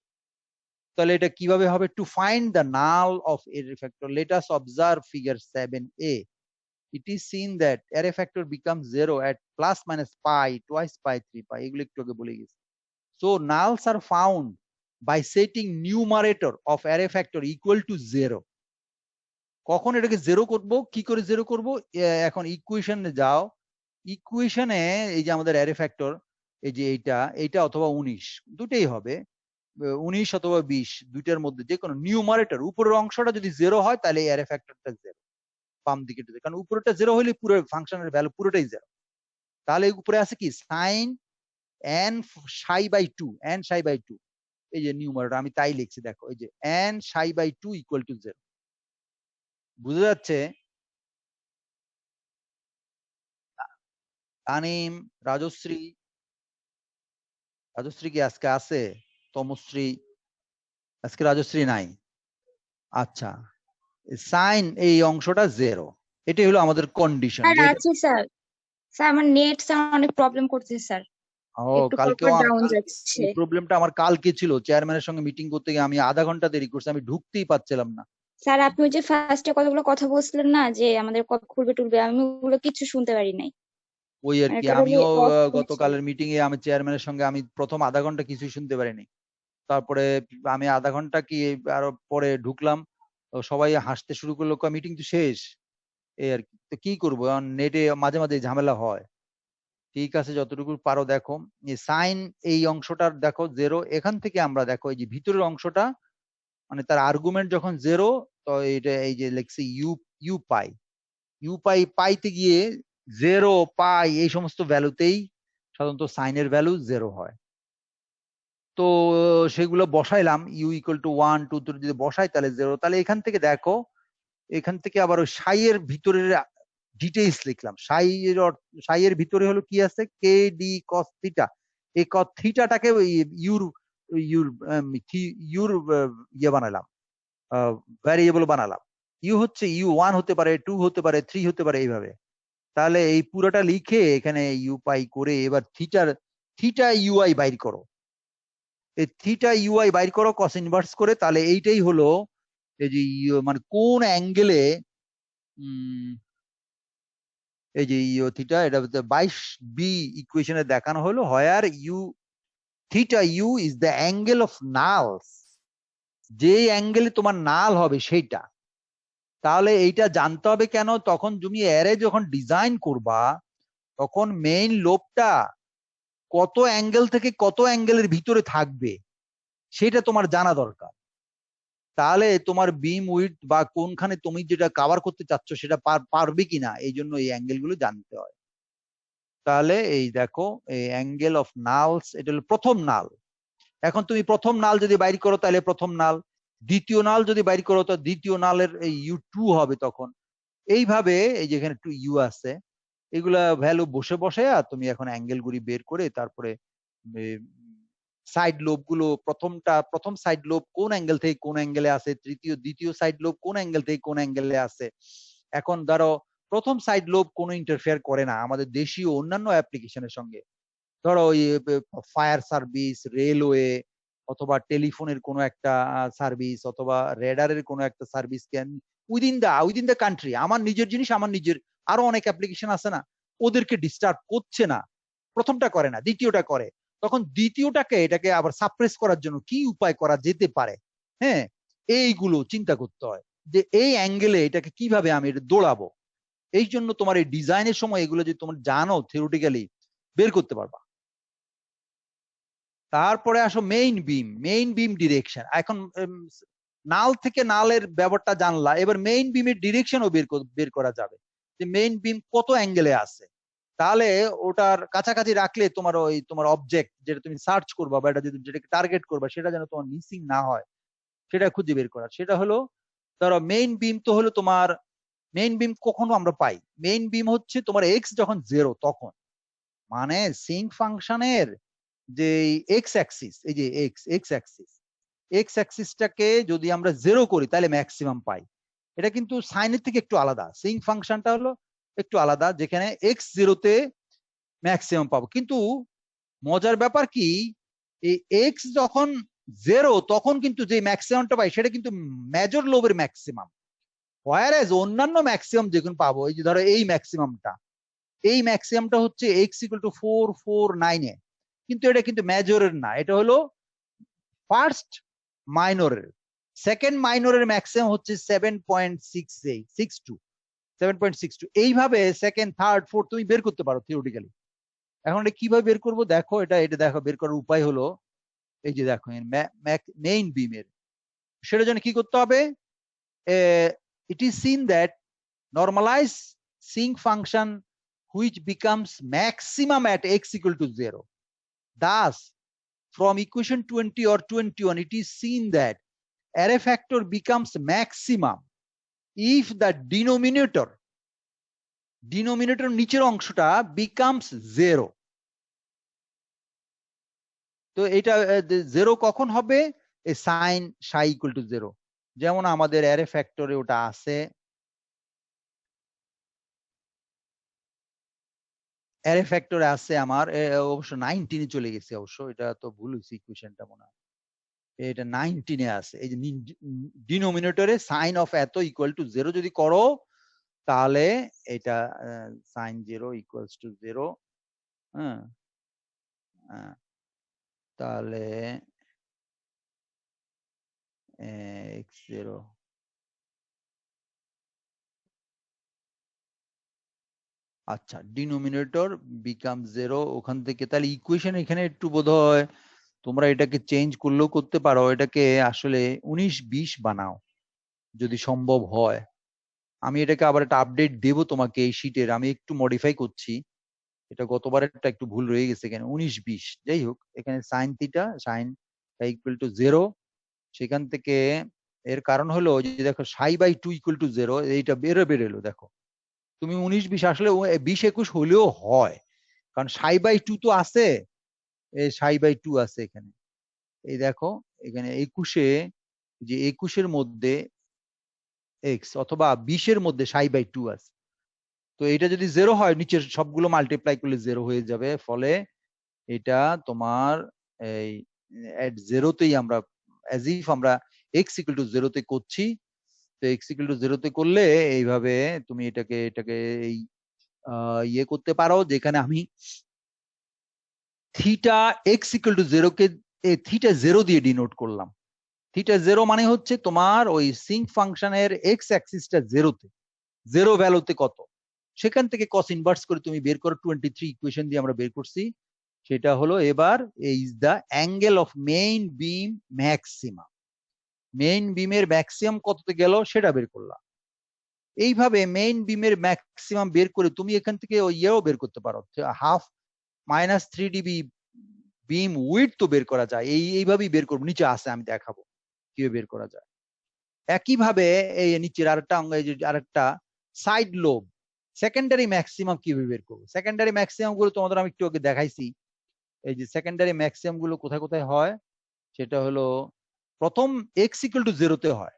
[SPEAKER 1] তাহলে এটা কিভাবে হবে? To find the null of array factor, let us observe figure 7a. It is seen that array factor becomes 0 at plus minus pi, twice pi, 3 pi. এগুলো একটু আগে বলে গেছি। So nulls are found by setting numerator of array factor equal to 0. কখন এটাকে 0 করব, কি করে 0 করব? এখন ইকুয়েশনে যাও। ইকুয়েশনে এই যে আমাদের অ্যারে ফ্যাক্টর, এই যে এইটা অথবা 19, দুটেই হবে, 19 অথবা 20, দুইটার মধ্যে যে কোনো নিউমারেটর উপরের অংশটা যদি 0 হয় তাহলে অ্যারে ফ্যাক্টরটা 0, বাম দিকে, কারণ উপরেটা 0 হলে পুরো ফাংশনের ভ্যালু পুরোটাই 0। তাহলে উপরে আছে কি sign n psi by 2, n psi by 2, এই যে নিউমারেটর আমি তাই লিখছি, দেখো এই যে n psi by 2 equal to 0। বুঝা যাচ্ছে? তানিম, রাজশ্রী কি আজকে আছে? তমশ্রী, আজকে রাজশ্রী নাই। আচ্ছা, সাইন এই অংশটা 0, এটাই হলো আমাদের কন্ডিশন।
[SPEAKER 2] স্যার আছে স্যার। স্যার আমার নেট স্যার অনেক প্রবলেম করছে স্যার,
[SPEAKER 1] ও
[SPEAKER 2] একটু পর
[SPEAKER 1] কালকেও
[SPEAKER 2] পর ডাউন যাচ্ছে।
[SPEAKER 1] এই প্রবলেমটা আমার কালকে ছিল, চেয়ারম্যানের সঙ্গে মিটিং করতে গিয়ে আমি আধা ঘন্টা দেরি করছি, আমি ঢুকতেই পারছিলাম না।
[SPEAKER 2] স্যার আপনি ওই যে ফার্স্টে কতগুলো কথা বলছিলেন না যে আমাদের কবে খুলবে টুলবে, আমি ওগুলো কিছু শুনতে পারি নাই।
[SPEAKER 1] ওই আর
[SPEAKER 2] মানে
[SPEAKER 1] কি,
[SPEAKER 2] টোটালি
[SPEAKER 1] আমিও
[SPEAKER 2] অফ ছিল।
[SPEAKER 1] গতকালের মিটিং এ আমি চেয়ারম্যানের সঙ্গে আমি প্রথম আধা ঘন্টা কিছুই শুনতে পারিনি। তারপরে আমি আধা ঘন্টা কি আরো পরে ঢুকলাম, তো সবাই হাসতে শুরু করলো, মিটিং তো শেষ। এই আর কি, তো কি করবো, নেটে মাঝে মাঝে ঝামেলা হয়। ঠিক আছে, যতটুকু পারো দেখো। সাইন এই অংশটার দেখো জেরো, এখান থেকে আমরা দেখো এই যে ভিতরের অংশটা, মানে তার আর্গুমেন্ট যখন জেরো, তো এটা এই যে লেখছি ইউ, ইউ পাই, ইউ পাই পাইতে গিয়ে জেরো পাই এই সমস্ত ভ্যালুতেই সাধারণত সাইনের ভ্যালু জেরো হয়। তো সেগুলো বসাইলাম, ইউ ইকুয়াল টু 1 2 3 যদি বসাই তাহলে জেরো। তাহলে এখান থেকে দেখো, এখান থেকে আবার ওই সাইয়ের ভিতরের ডিটেইলস লিখলাম। সাইয়ের ভিতরে হলো কি আছে, কে ডি কস থিটা। এই কস থিটাটাকে ওই ইউর ইউর ইউর ইয়ে বানালাম, ভ্যারিয়েবল বানালাম। ইউ হচ্ছে ইউ 1 হতে পারে, 2 হতে পারে, 3 হতে পারে, এইভাবে। তাহলে এই পুরোটা লিখে এখানে ইউ পাই করে এবার থিটা ইউআই বাইর করো। এই থিটা ইউআই বাইর করো কস ইনভার্স করে, তাহলে এইটাই হলো এই যে মানে কোন অ্যাঙ্গেলে, এই যে ইউ থিটা, এটা 22B ইকুয়েশনে দেখানো হলো, where U theta U is the angle of nulls, যে অ্যাঙ্গেলে তোমার নাল হবে সেইটা। তাহলে এইটা জানতে হবে কেন, তখন তুমি অ্যারে যখন ডিজাইন করবা তখন মেইন লোবটা কত অ্যাঙ্গেল থেকে কত অ্যাঙ্গেলের ভিতরে থাকবে সেটা তোমার জানা দরকার। তাহলে তোমার বিম উইডথ বা কোনখানে তুমি যেটা কভার করতে চাচ্ছ সেটা পারবে কিনা, এই জন্য এই অ্যাঙ্গেল গুলো জানতে হয়। তাহলে এই দেখো, এই অ্যাঙ্গেল অফ নালস, এটা হলো প্রথম নাল। এখন তুমি প্রথম নাল যদি বাইর করো তাহলে প্রথম নাল, দ্বিতীয় নাল যদি বাইর করো তো দ্বিতীয় নালের এই ইউ 2 হবে তখন। এইভাবে এই যে এখানে 2 ইউ আছে, এগুলা ভ্যালু বসে বসে আর তুমি এখন অ্যাঙ্গেল গুলি বের করে তারপরে সাইড লোব গুলো, প্রথম সাইড লোব কোন অ্যাঙ্গেল থেকে কোন অ্যাঙ্গেলে আছে, দ্বিতীয় সাইড লোব কোন অ্যাঙ্গেল থেকে কোন অ্যাঙ্গেলে আছে। এখন ধরো প্রথম সাইড লোব কোনো ইন্টারফেয়ার করে না আমাদের দেশীয় অন্যান্য অ্যাপ্লিকেশনের সঙ্গে। ধরো ওই ফায়ার সার্ভিস, রেলওয়ে, অথবা টেলিফোনের কোনো একটা সার্ভিস, অথবা রেডারের কোনো একটা service, can within the country, আমার নিজের জিনিস, আমার নিজের আরো অনেক অ্যাপ্লিকেশন আছে না, ওদেরকে ডিস্টার্ব করছে না, প্রথমটা করে না, দ্বিতীয়টা করে। তখন দ্বিতীয়টাকে এটাকে আবার সাপ্রেস করার জন্য কি উপায় করা যেতে পারে, হ্যাঁ, এইগুলো চিন্তা করতে হয় যে এই অ্যাঙ্গেলে এটাকে কিভাবে আমি এটা দৌড়াবো। এই জন্য তোমার এই ডিজাইনের সময় এগুলো যদি তোমার জানো থিওরিটিক্যালি, বের করতে পারবা। তারপরে আসো মেইন বিম ডিরেকশন। এখন নাল থেকে নালের ব্যাপারটা জানলা, এবার মেইন বিমের ডিরেকশনও বের করা যাবে যে মেইন বিম কত অ্যাঙ্গেলে আছে। তাহলে ওটার কাছাকাছি রাখলে তোমার ওই তোমার অবজেক্ট যেটা তুমি সার্চ করবা বা এটা যেটাকে টার্গেট করবা সেটা যেন তোমার মিসিং না হয়, সেটা খুঁজে বের করা। সেটা হলো, ধরো মেইন বিম তো হলো তোমার, মেইন বিম কখনো আমরা পাই, মেইন বিম হচ্ছে তোমার এক্স যখন জেরো তখন, মানে সিঙ্ক ফাংশনের যে এক্স অ্যাক্সিস, এই যে এক্স অ্যাক্সিসটাকে যদি আমরা জেরো করি তাহলে ম্যাক্সিমাম পাই। এটা কিন্তু সাইনের থেকে একটু আলাদা, সিঙ্ক ফাংশনটা হলো একটু আলাদা, যেখানে এক্স জিরোতে ম্যাক্সিমাম পাবো। কিন্তু মজার ব্যাপার কি, এই এক্স যখন জেরো তখন কিন্তু যে ম্যাক্সিমামটা পাই সেটা কিন্তু মেজর লোবের ম্যাক্সিমাম, হোয়ারএজ অন্যান্য ম্যাক্সিমাম যেগুলো পাবো, এই যে ধরো এই ম্যাক্সিমামটা হচ্ছে এক্স ইকুয়াল টু 449 এ, কিন্তু এটা কিন্তু মেজরের না, এটা হলো ফার্স্ট মাইনরের। সেকেন্ড মাইনরের ম্যাক্সিমাম হচ্ছে 7.62 এইভাবে সেকেন্ড থার্ড ফোর্থ তুমি বের করতে পারো থিওরিটিক্যালি। এখন এটা কিভাবে বের করবো দেখো, এটা দেখো বের করার উপায় হলো, এই যে দেখো মেইন বিমের, সেটার জন্য কি করতে হবে, it is seen that normalize sinc function which becomes maximum at x equal to 0. Thus, from equation 20 or 21, it is seen that array factor becomes maximum if the denominator নিচের অংশটা becomes 0. তো এটা 0 কখন হবে, এই সাইন সাই ইকুয়াল টু 0, যেমন আমাদের array ফ্যাক্টরে ওটা আছে। অ্যারে ফ্যাক্টরে আছে আমার অবশ্য 19 চলে গেছে, অবশ্য এটা তো ভুল হয়েছে ইকুয়েশনটা মনে হয়, এটা 19 আছে। এই যে ডিনোমিনেটরে সাইন অফ এত ইকুয়াল টু 0 যদি করো তাহলে এটা সাইন 0 ইকুয়ালস টু 0। হ্যাঁ, তাহলে x0 আচ্ছা, ডিনোমিনেটর বিকাম 0 ওখান থেকে। তাহলে ইকুয়েশন এখানে একটু বোধহয় তোমরা এটাকে চেঞ্জ করলেও করতে পারো, এটাকে আসলে 19-20 বানাও যদি সম্ভব হয়। আমি এটাকে আবার একটা আপডেট দেবো তোমাকে এই শীটের, আমি একটু মডিফাই করছি, এটা গতবারেরটা একটু ভুল রয়ে গেছে এখানে 19-20। যাই হোক, এখানে sine theta sine equal to 0, সেখান থেকে এর কারণ হলো যে দেখো সাই বাই 2 ইকুয়াল টু 0, এইটা বেরোলো দেখো। তুমি 19-20 আসলে 20-21 হলেও হয়, কারণ সাই বাই 2 তো আছে, এই সাই বাই 2 আছে এখানে। এই দেখো এখানে 21-এ, যে 21-এর মধ্যে এক্স অথবা 20-এর মধ্যে সাই বাই 2 আছে। তো এটা যদি 0 হয় নিচের সবগুলো মাল্টিপ্লাই করলে 0 হয়ে যাবে, ফলে এটা তোমার এই এট 0তেই আমরা অ্যাজ ইফ আমরা এক্স ইকুয়াল টু 0তে করছি। তো এক্স ইকুয়াল টু 0তে করলে এইভাবে তুমি এটাকে এটাকে এই ইয়ে করতে পারো, যেখানে আমি theta x equal to 0 K theta 0 দিয়ে ডিনোট করলাম। থিটা 0 মানে হচ্ছে তোমার ওই সিঙ্ক ফাংশনের এক্স অ্যাক্সিসটা 0তে, 0 ভ্যালুতে কত, সেখান থেকে কস ইনভার্স করে তুমি বের করো। 23 ইকুয়েশন দিয়ে আমরা বের করছি, সেটা হলো এবার is the angle of main beam maximum. Main বিমের ম্যাক্সিমাম কততে গেল সেটা বের করলাম। এইভাবে মেইন বিমের ম্যাক্সিমাম বের করে তুমি এখান থেকে ওই ইয়েও বের করতে পারো, হাফ মাইনাস 3 ডিবি বিম উইডথ তো বের করা যায়। এইভাবেই বের করবো, নিচে আছে আমি দেখাবো কিভাবে বের করা যায়। একইভাবে এই নিচের আরেকটা অঙ্গ, এই যে আরেকটা সাইড লোব সেকেন্ডারি ম্যাক্সিমাম কিভাবে বের করবো। সেকেন্ডারি ম্যাক্সিমাম গুলো তোমাদের আমি একটু আগে দেখাইছি। এই যে সেকেন্ডারি ম্যাক্সিমাম গুলো কোথায় কোথায় হয়, সেটা হলো প্রথম এক্স ইকুয়াল টু 0তে হয়।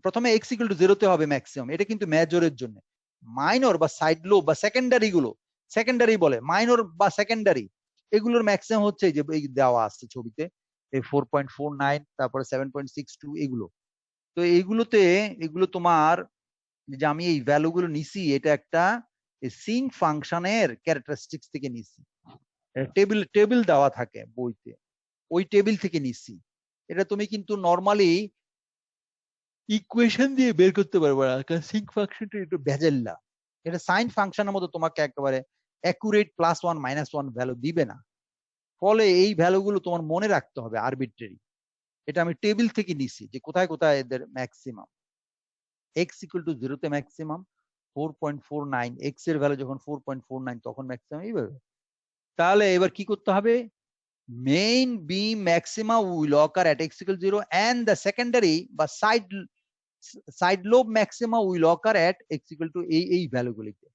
[SPEAKER 1] প্রথমে এক্স ইকুয়াল টু 0তে হবে ম্যাক্সিমাম, এটা কিন্তু মেজরের জন্য। মাইনর বা সাইড লোব বা সেকেন্ডারি গুলো, সেকেন্ডারি বলে মাইনর বা সেকেন্ডারি, এগুলোর ম্যাক্সিমাম হচ্ছে এই যে এই দেওয়া আছে ছবিতে, এই 4.49, তারপরে 7.62 এগুলো। তো এইগুলোতে, এগুলো তোমার যে আমি এই ভ্যালু গুলো নিছি, এটা একটা সিঙ্ক ফাংশনের ক্যারেক্টারিস্টিক্স থেকে নিছি, টেবিল টেবিল দেওয়া থাকে বইতে, ওই টেবিল থেকে নিছি। এটা তুমি কিন্তু নর্মালি ইকুয়েশন দিয়ে বের করতে পারবে না, কারণ সিঙ্ক ফাংশনটা একটু ভেজাল্লা। এটা সাইন ফাংশনের মতো তোমাকে একেবারে অ্যাকুরেট +1 -1 ভ্যালু দিবে না, ফলে এই ভ্যালুগুলো তোমার মনে রাখতে হবে আরবিট্রারি। এটা আমি টেবিল থেকে নিছি যে কোথায় কোথায় এদের ম্যাক্সিমাম। এক্স ইকুয়াল টু 0তে ম্যাক্সিমাম 4.49, এক্স এর ভ্যালু যখন 4.49 তখন ম্যাক্সিমাম, এইভাবে। তাহলে এবার কি করতে হবে, main beam maxima will occur at x equal 0 and the secondary বা side lobe maxima will occur at x equal to এই ভ্যালুগুলিতে।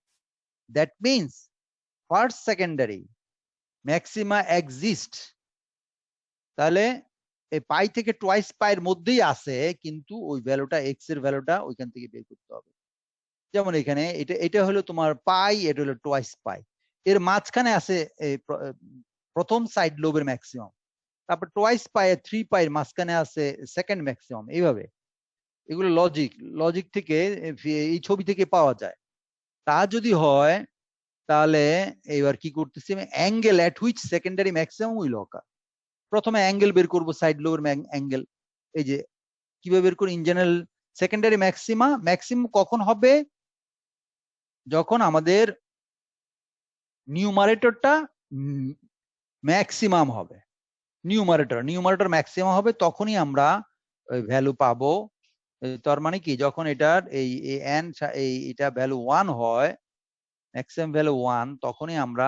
[SPEAKER 1] That means first secondary maxima exist, তাহলে এই পাই থেকে টোয়াইস পাইয়ের মধ্যেই আছে, কিন্তু ওই ভ্যালুটা এক্স এর ভ্যালুটা ওইখান থেকে বের করতে হবে। যেমন এখানে এটা এটা হলো তোমার পাই, এটা হলো টোয়াইস পাই, এর মাঝখানে আছে প্রথম সাইড লোবের ম্যাক্সিমাম, তারপর টোয়াইস পাই 3 পাইয়ের মাঝখানে আছে সেকেন্ড ম্যাক্সিমাম। এইভাবে এগুলো লজিক, লজিক থেকে এই ছবি থেকে পাওয়া যায়। তা যদি হয় তাহলে এবার কি করতেছি, angle at which secondary maximum will occur. প্রথমে অ্যাঙ্গেল বের করব, সাইড লোবের অ্যাঙ্গেল। এই যে কিভাবে বের করি, ইন জেনারেল সেকেন্ডারি ম্যাক্সিমাম কখন হবে, যখন আমাদের নিউমারেটরটা ম্যাক্সিমাম হবে, নিউমারেটর ম্যাক্সিমাম হবে, তখনই আমরা ভ্যালু পাবো। তার মানে কি, যখন এটার এই এন এটা ভ্যালু 1 হয়, ম্যাক্সিমাম ভ্যালু 1, তখনই আমরা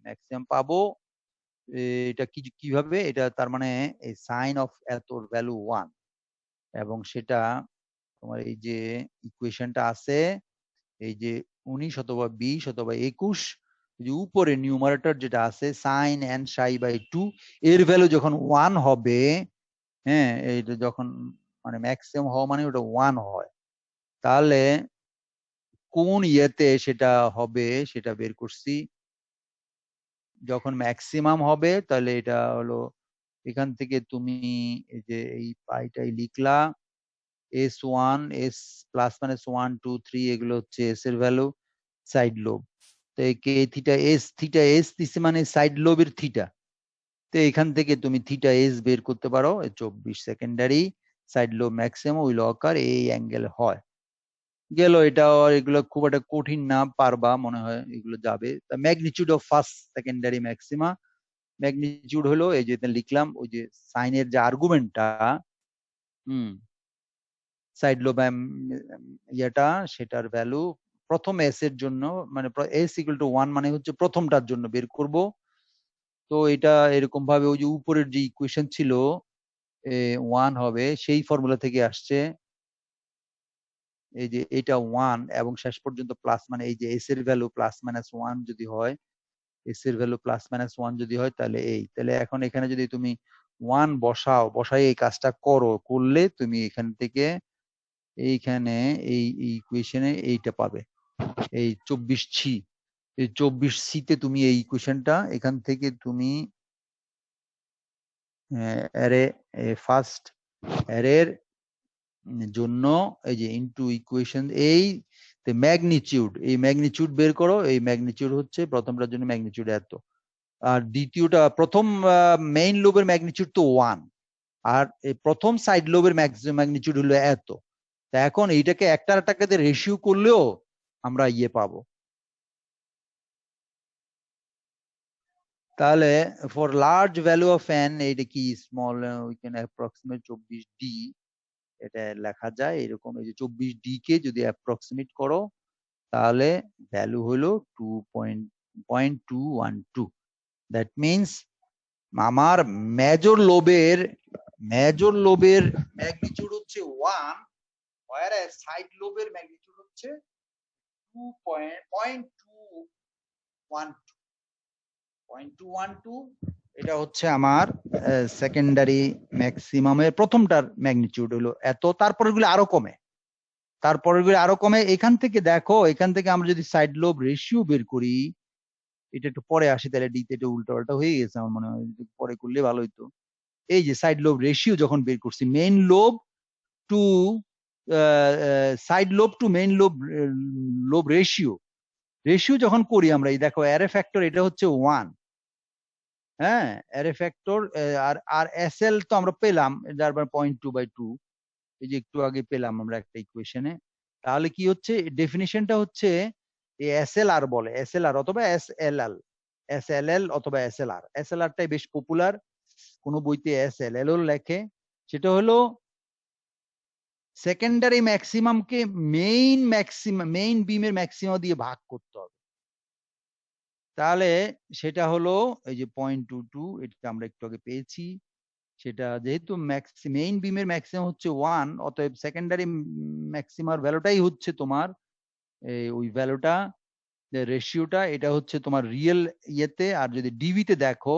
[SPEAKER 1] ম্যাক্সিমাম পাবো। এটা কিভাবে, এটা তার মানে এই সাইন অফ এত ভ্যালু 1, এবং সেটা তোমার এই যে ইকুয়েশনটা আছে, এই যে 19 অথবা 20 অথবা 21, যে উপরে নিউমারেটর যেটা আছে সাইন এন সাই বাই 2, এর ভ্যালু যখন 1 হবে, হ্যাঁ এইটা যখন মানে ম্যাক্সিমাম হওয়া মানে ওটা 1 হয়, তাহলে কোন ইয়েতে সেটা হবে সেটা বের করছি। যখন ম্যাক্সিমাম হবে তাহলে এটা হলো এখান থেকে তুমি এই যে এই পাইটাই লিখলা S1 S প্লাস মাইনাস 1 2 3 এগুলো হচ্ছে এস এর ভ্যালু, সাইড লোব। তো কে থিটা এস দিছে মানে সাইড লোবের থিটা। তো এখান থেকে তুমি থিটা এস বের করতে পারো। 24 secondary side lobe maximum will occur এই অ্যাঙ্গেল হয়। গেল এটা, এগুলো খুব একটা কঠিন না, পারবা মনে হয়, এগুলো যাবে। Magnitude of first secondary maxima, magnitude হলো এই যে লিখলাম ওই যে সাইনের যে আর্গুমেন্টটা, হুম, সাইড লোব ইয়েটা সেটার ভ্যালু প্রথম এস এর জন্য, মানে এস ইকুয়াল টু 1 মানে হচ্ছে প্রথমটার জন্য বের করব। তো এটা এরকম ভাবে ওই যে উপরের যে ইকুয়েশন ছিল 1 হবে, সেই ফর্মুলা থেকে আসছে। এই যে এটা 1 এবং শেষ পর্যন্ত প্লাস, মানে এই যে এস এর ভ্যালু প্লাস মাইনাস 1 যদি হয়, এস এর ভ্যালু প্লাস মাইনাস 1 যদি হয় তাহলে তাহলে এখন এখানে যদি তুমি 1 বসাই এই কাজটা করলে তুমি এখান থেকে এইখানে এই ইকুয়েশনে এইটা পাবে, এই 24 সি। এই 24 সি তে তুমি এই ইকুয়েশনটা এখান থেকে তুমি অ্যারে ফার্স্ট অ্যারের জন্য এই যে ইনটু ইকুয়েশন এই ম্যাগনিটিউড, এই ম্যাগনিটিউড বের করো। এই ম্যাগনিটিউড হচ্ছে প্রথমটার জন্য ম্যাগনিটিউড এত, আর দ্বিতীয়টা প্রথম মেইন লোবের ম্যাগনিটিউড তো 1, আর এই প্রথম সাইড লোবের ম্যাগনিটিউড হলো এত। তা এখন এইটাকে একটাতে রেশিও করলেও আমরা ইয়ে পাবো। তাহলে for large value of N, এইটা কি small we can approximate 24 D, এটা লেখা যায় এরকম। এই যে 24 ডি কে যদি অ্যাপ্রক্সিমেট করো তাহলে ভ্যালু হলো 2.212। দ্যাট মিনস আমার মেজর লোবের ম্যাগনিটিউড হচ্ছে 1, whereas সাইড লোবের ম্যাগনিটিউড হচ্ছে 2.212। এটা হচ্ছে আমার সেকেন্ডারি ম্যাক্সিমামের প্রথমটার ম্যাগনিটিউড হলো এত, তারপরে গুলো আরো কমে, এখান থেকে দেখো, এখান থেকে আমরা যদি সাইড লোব রেশিও বের করি, এটা একটু পরে আসি, তাহলে ডিতে এটা উল্টো পাল্টা হয়ে গেছে আমার মনে হয়, পরে করলে ভালো হইতো। এই যে সাইড লোব রেশিও যখন বের করছি, main lobe to side lobe to main lobe ratio যখন করি আমরা, এই দেখো অ্যারে ফ্যাক্টর এটা হচ্ছে 1, হ্যাঁ, অ্যারে ফ্যাক্টর। আর আর এস এল তো আমরা পেলাম, যার 0.2/2, এই যে একটু আগে পেলাম আমরা একটা ইকুয়েশনে। তাহলে কি হচ্ছে, ডেফিনিশনটা হচ্ছে এস এল আর বলে, এস এল আর অথবা এস এল এল অথবা এস এল আর টাই বেশ পপুলার। কোন বইতে এস এল এল লেখে। সেটা হলো সেকেন্ডারি ম্যাক্সিমামকে মেইন বিমের ম্যাক্সিমাম দিয়ে ভাগ করতে হবে। তাহলে সেটা হলো এই যে 0.22, এটা আমরা একটু আগে পেয়েছি। সেটা যেহেতু মেইন বিমের ম্যাক্সিমাম হচ্ছে 1, অতএব সেকেন্ডারি ম্যাক্সিমার ভ্যালুটাই হচ্ছে তোমার ওই ভ্যালুটা, রেশিওটা, এটা হচ্ছে তোমার রিয়েল ইয়েতে। আর যদি ডিবি তে দেখো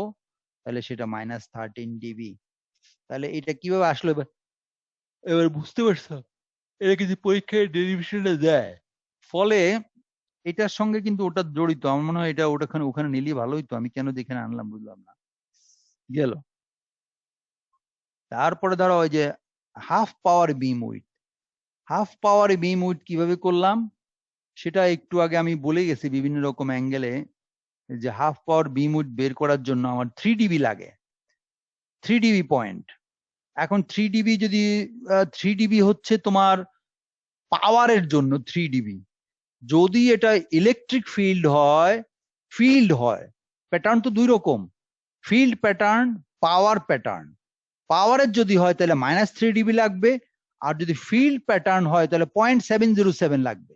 [SPEAKER 1] তাহলে সেটা -13 ডিবি। তাহলে এটা কিভাবে আসলো এবার বুঝতে পারছো? এটা কিন্তু পরীক্ষায় ডেরিভেশনটা দেয়। ফলে এটার সঙ্গে কিন্তু ওটা জড়িত। আমার মনে হয় এটা ওখানে নিলে ভালো হইতো, আমি কেন যে এখানে আনলাম বুঝলাম না। গেল। তারপরে ধরো ওই যে হাফ পাওয়ার বিম উইথ কিভাবে করলাম সেটা একটু আগে আমি বলে গেছি বিভিন্ন রকম অ্যাঙ্গেলে, যে হাফ পাওয়ার বিম উইথ বের করার জন্য আমার 3 ডিবি লাগে, 3 ডিবি পয়েন্ট। এখন 3 ডিবি যদি 3 ডিবি হচ্ছে তোমার পাওয়ারের জন্য 3 ডিবি। যদি এটা ইলেকট্রিক ফিল্ড হয়, প্যাটার্ন তো দুই রকম, ফিল্ড প্যাটার্ন, পাওয়ার প্যাটার্ন। পাওয়ারের যদি হয় তাহলে -3 ডিবি লাগবে, আর যদি ফিল্ড প্যাটার্ন হয় তাহলে 0.707 লাগবে।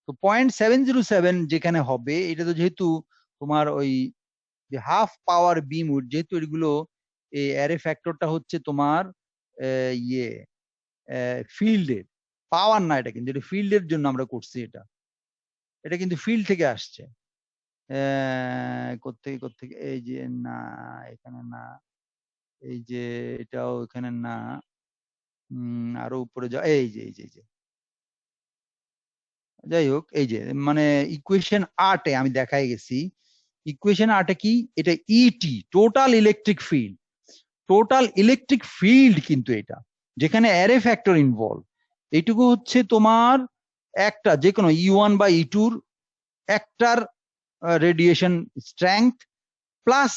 [SPEAKER 1] তো 0.707 যেখানে হবে, এটা তো যেহেতু তোমার ওই যে হাফ পাওয়ার বিম উইডথ, যেহেতু এগুলো এই অ্যারে ফ্যাক্টরটা হচ্ছে তোমার ইয়ে ফিল্ডের, পাওয়ার না, এটা কিন্তু এটা ফিল্ডের জন্য আমরা করছি। এটা কিন্তু ফিল্ড থেকে আসছে। কোত্থেকে এই যে না, এখানে না, এই যে এটাও এখানে না, আরো উপরে যাও, এই যে যাই হোক, এই যে মানে ইকুয়েশন 8-এ আমি দেখাই গেছি। ইকুয়েশন 8-এ কি, এটা ET, total electric field. Total electric field কিন্তু এটা, যেখানে অ্যারে ফ্যাক্টর ইনভলভ। এইটুকু হচ্ছে তোমার একটা যে কোনো E1 বা E2-র একটার radiation strength plus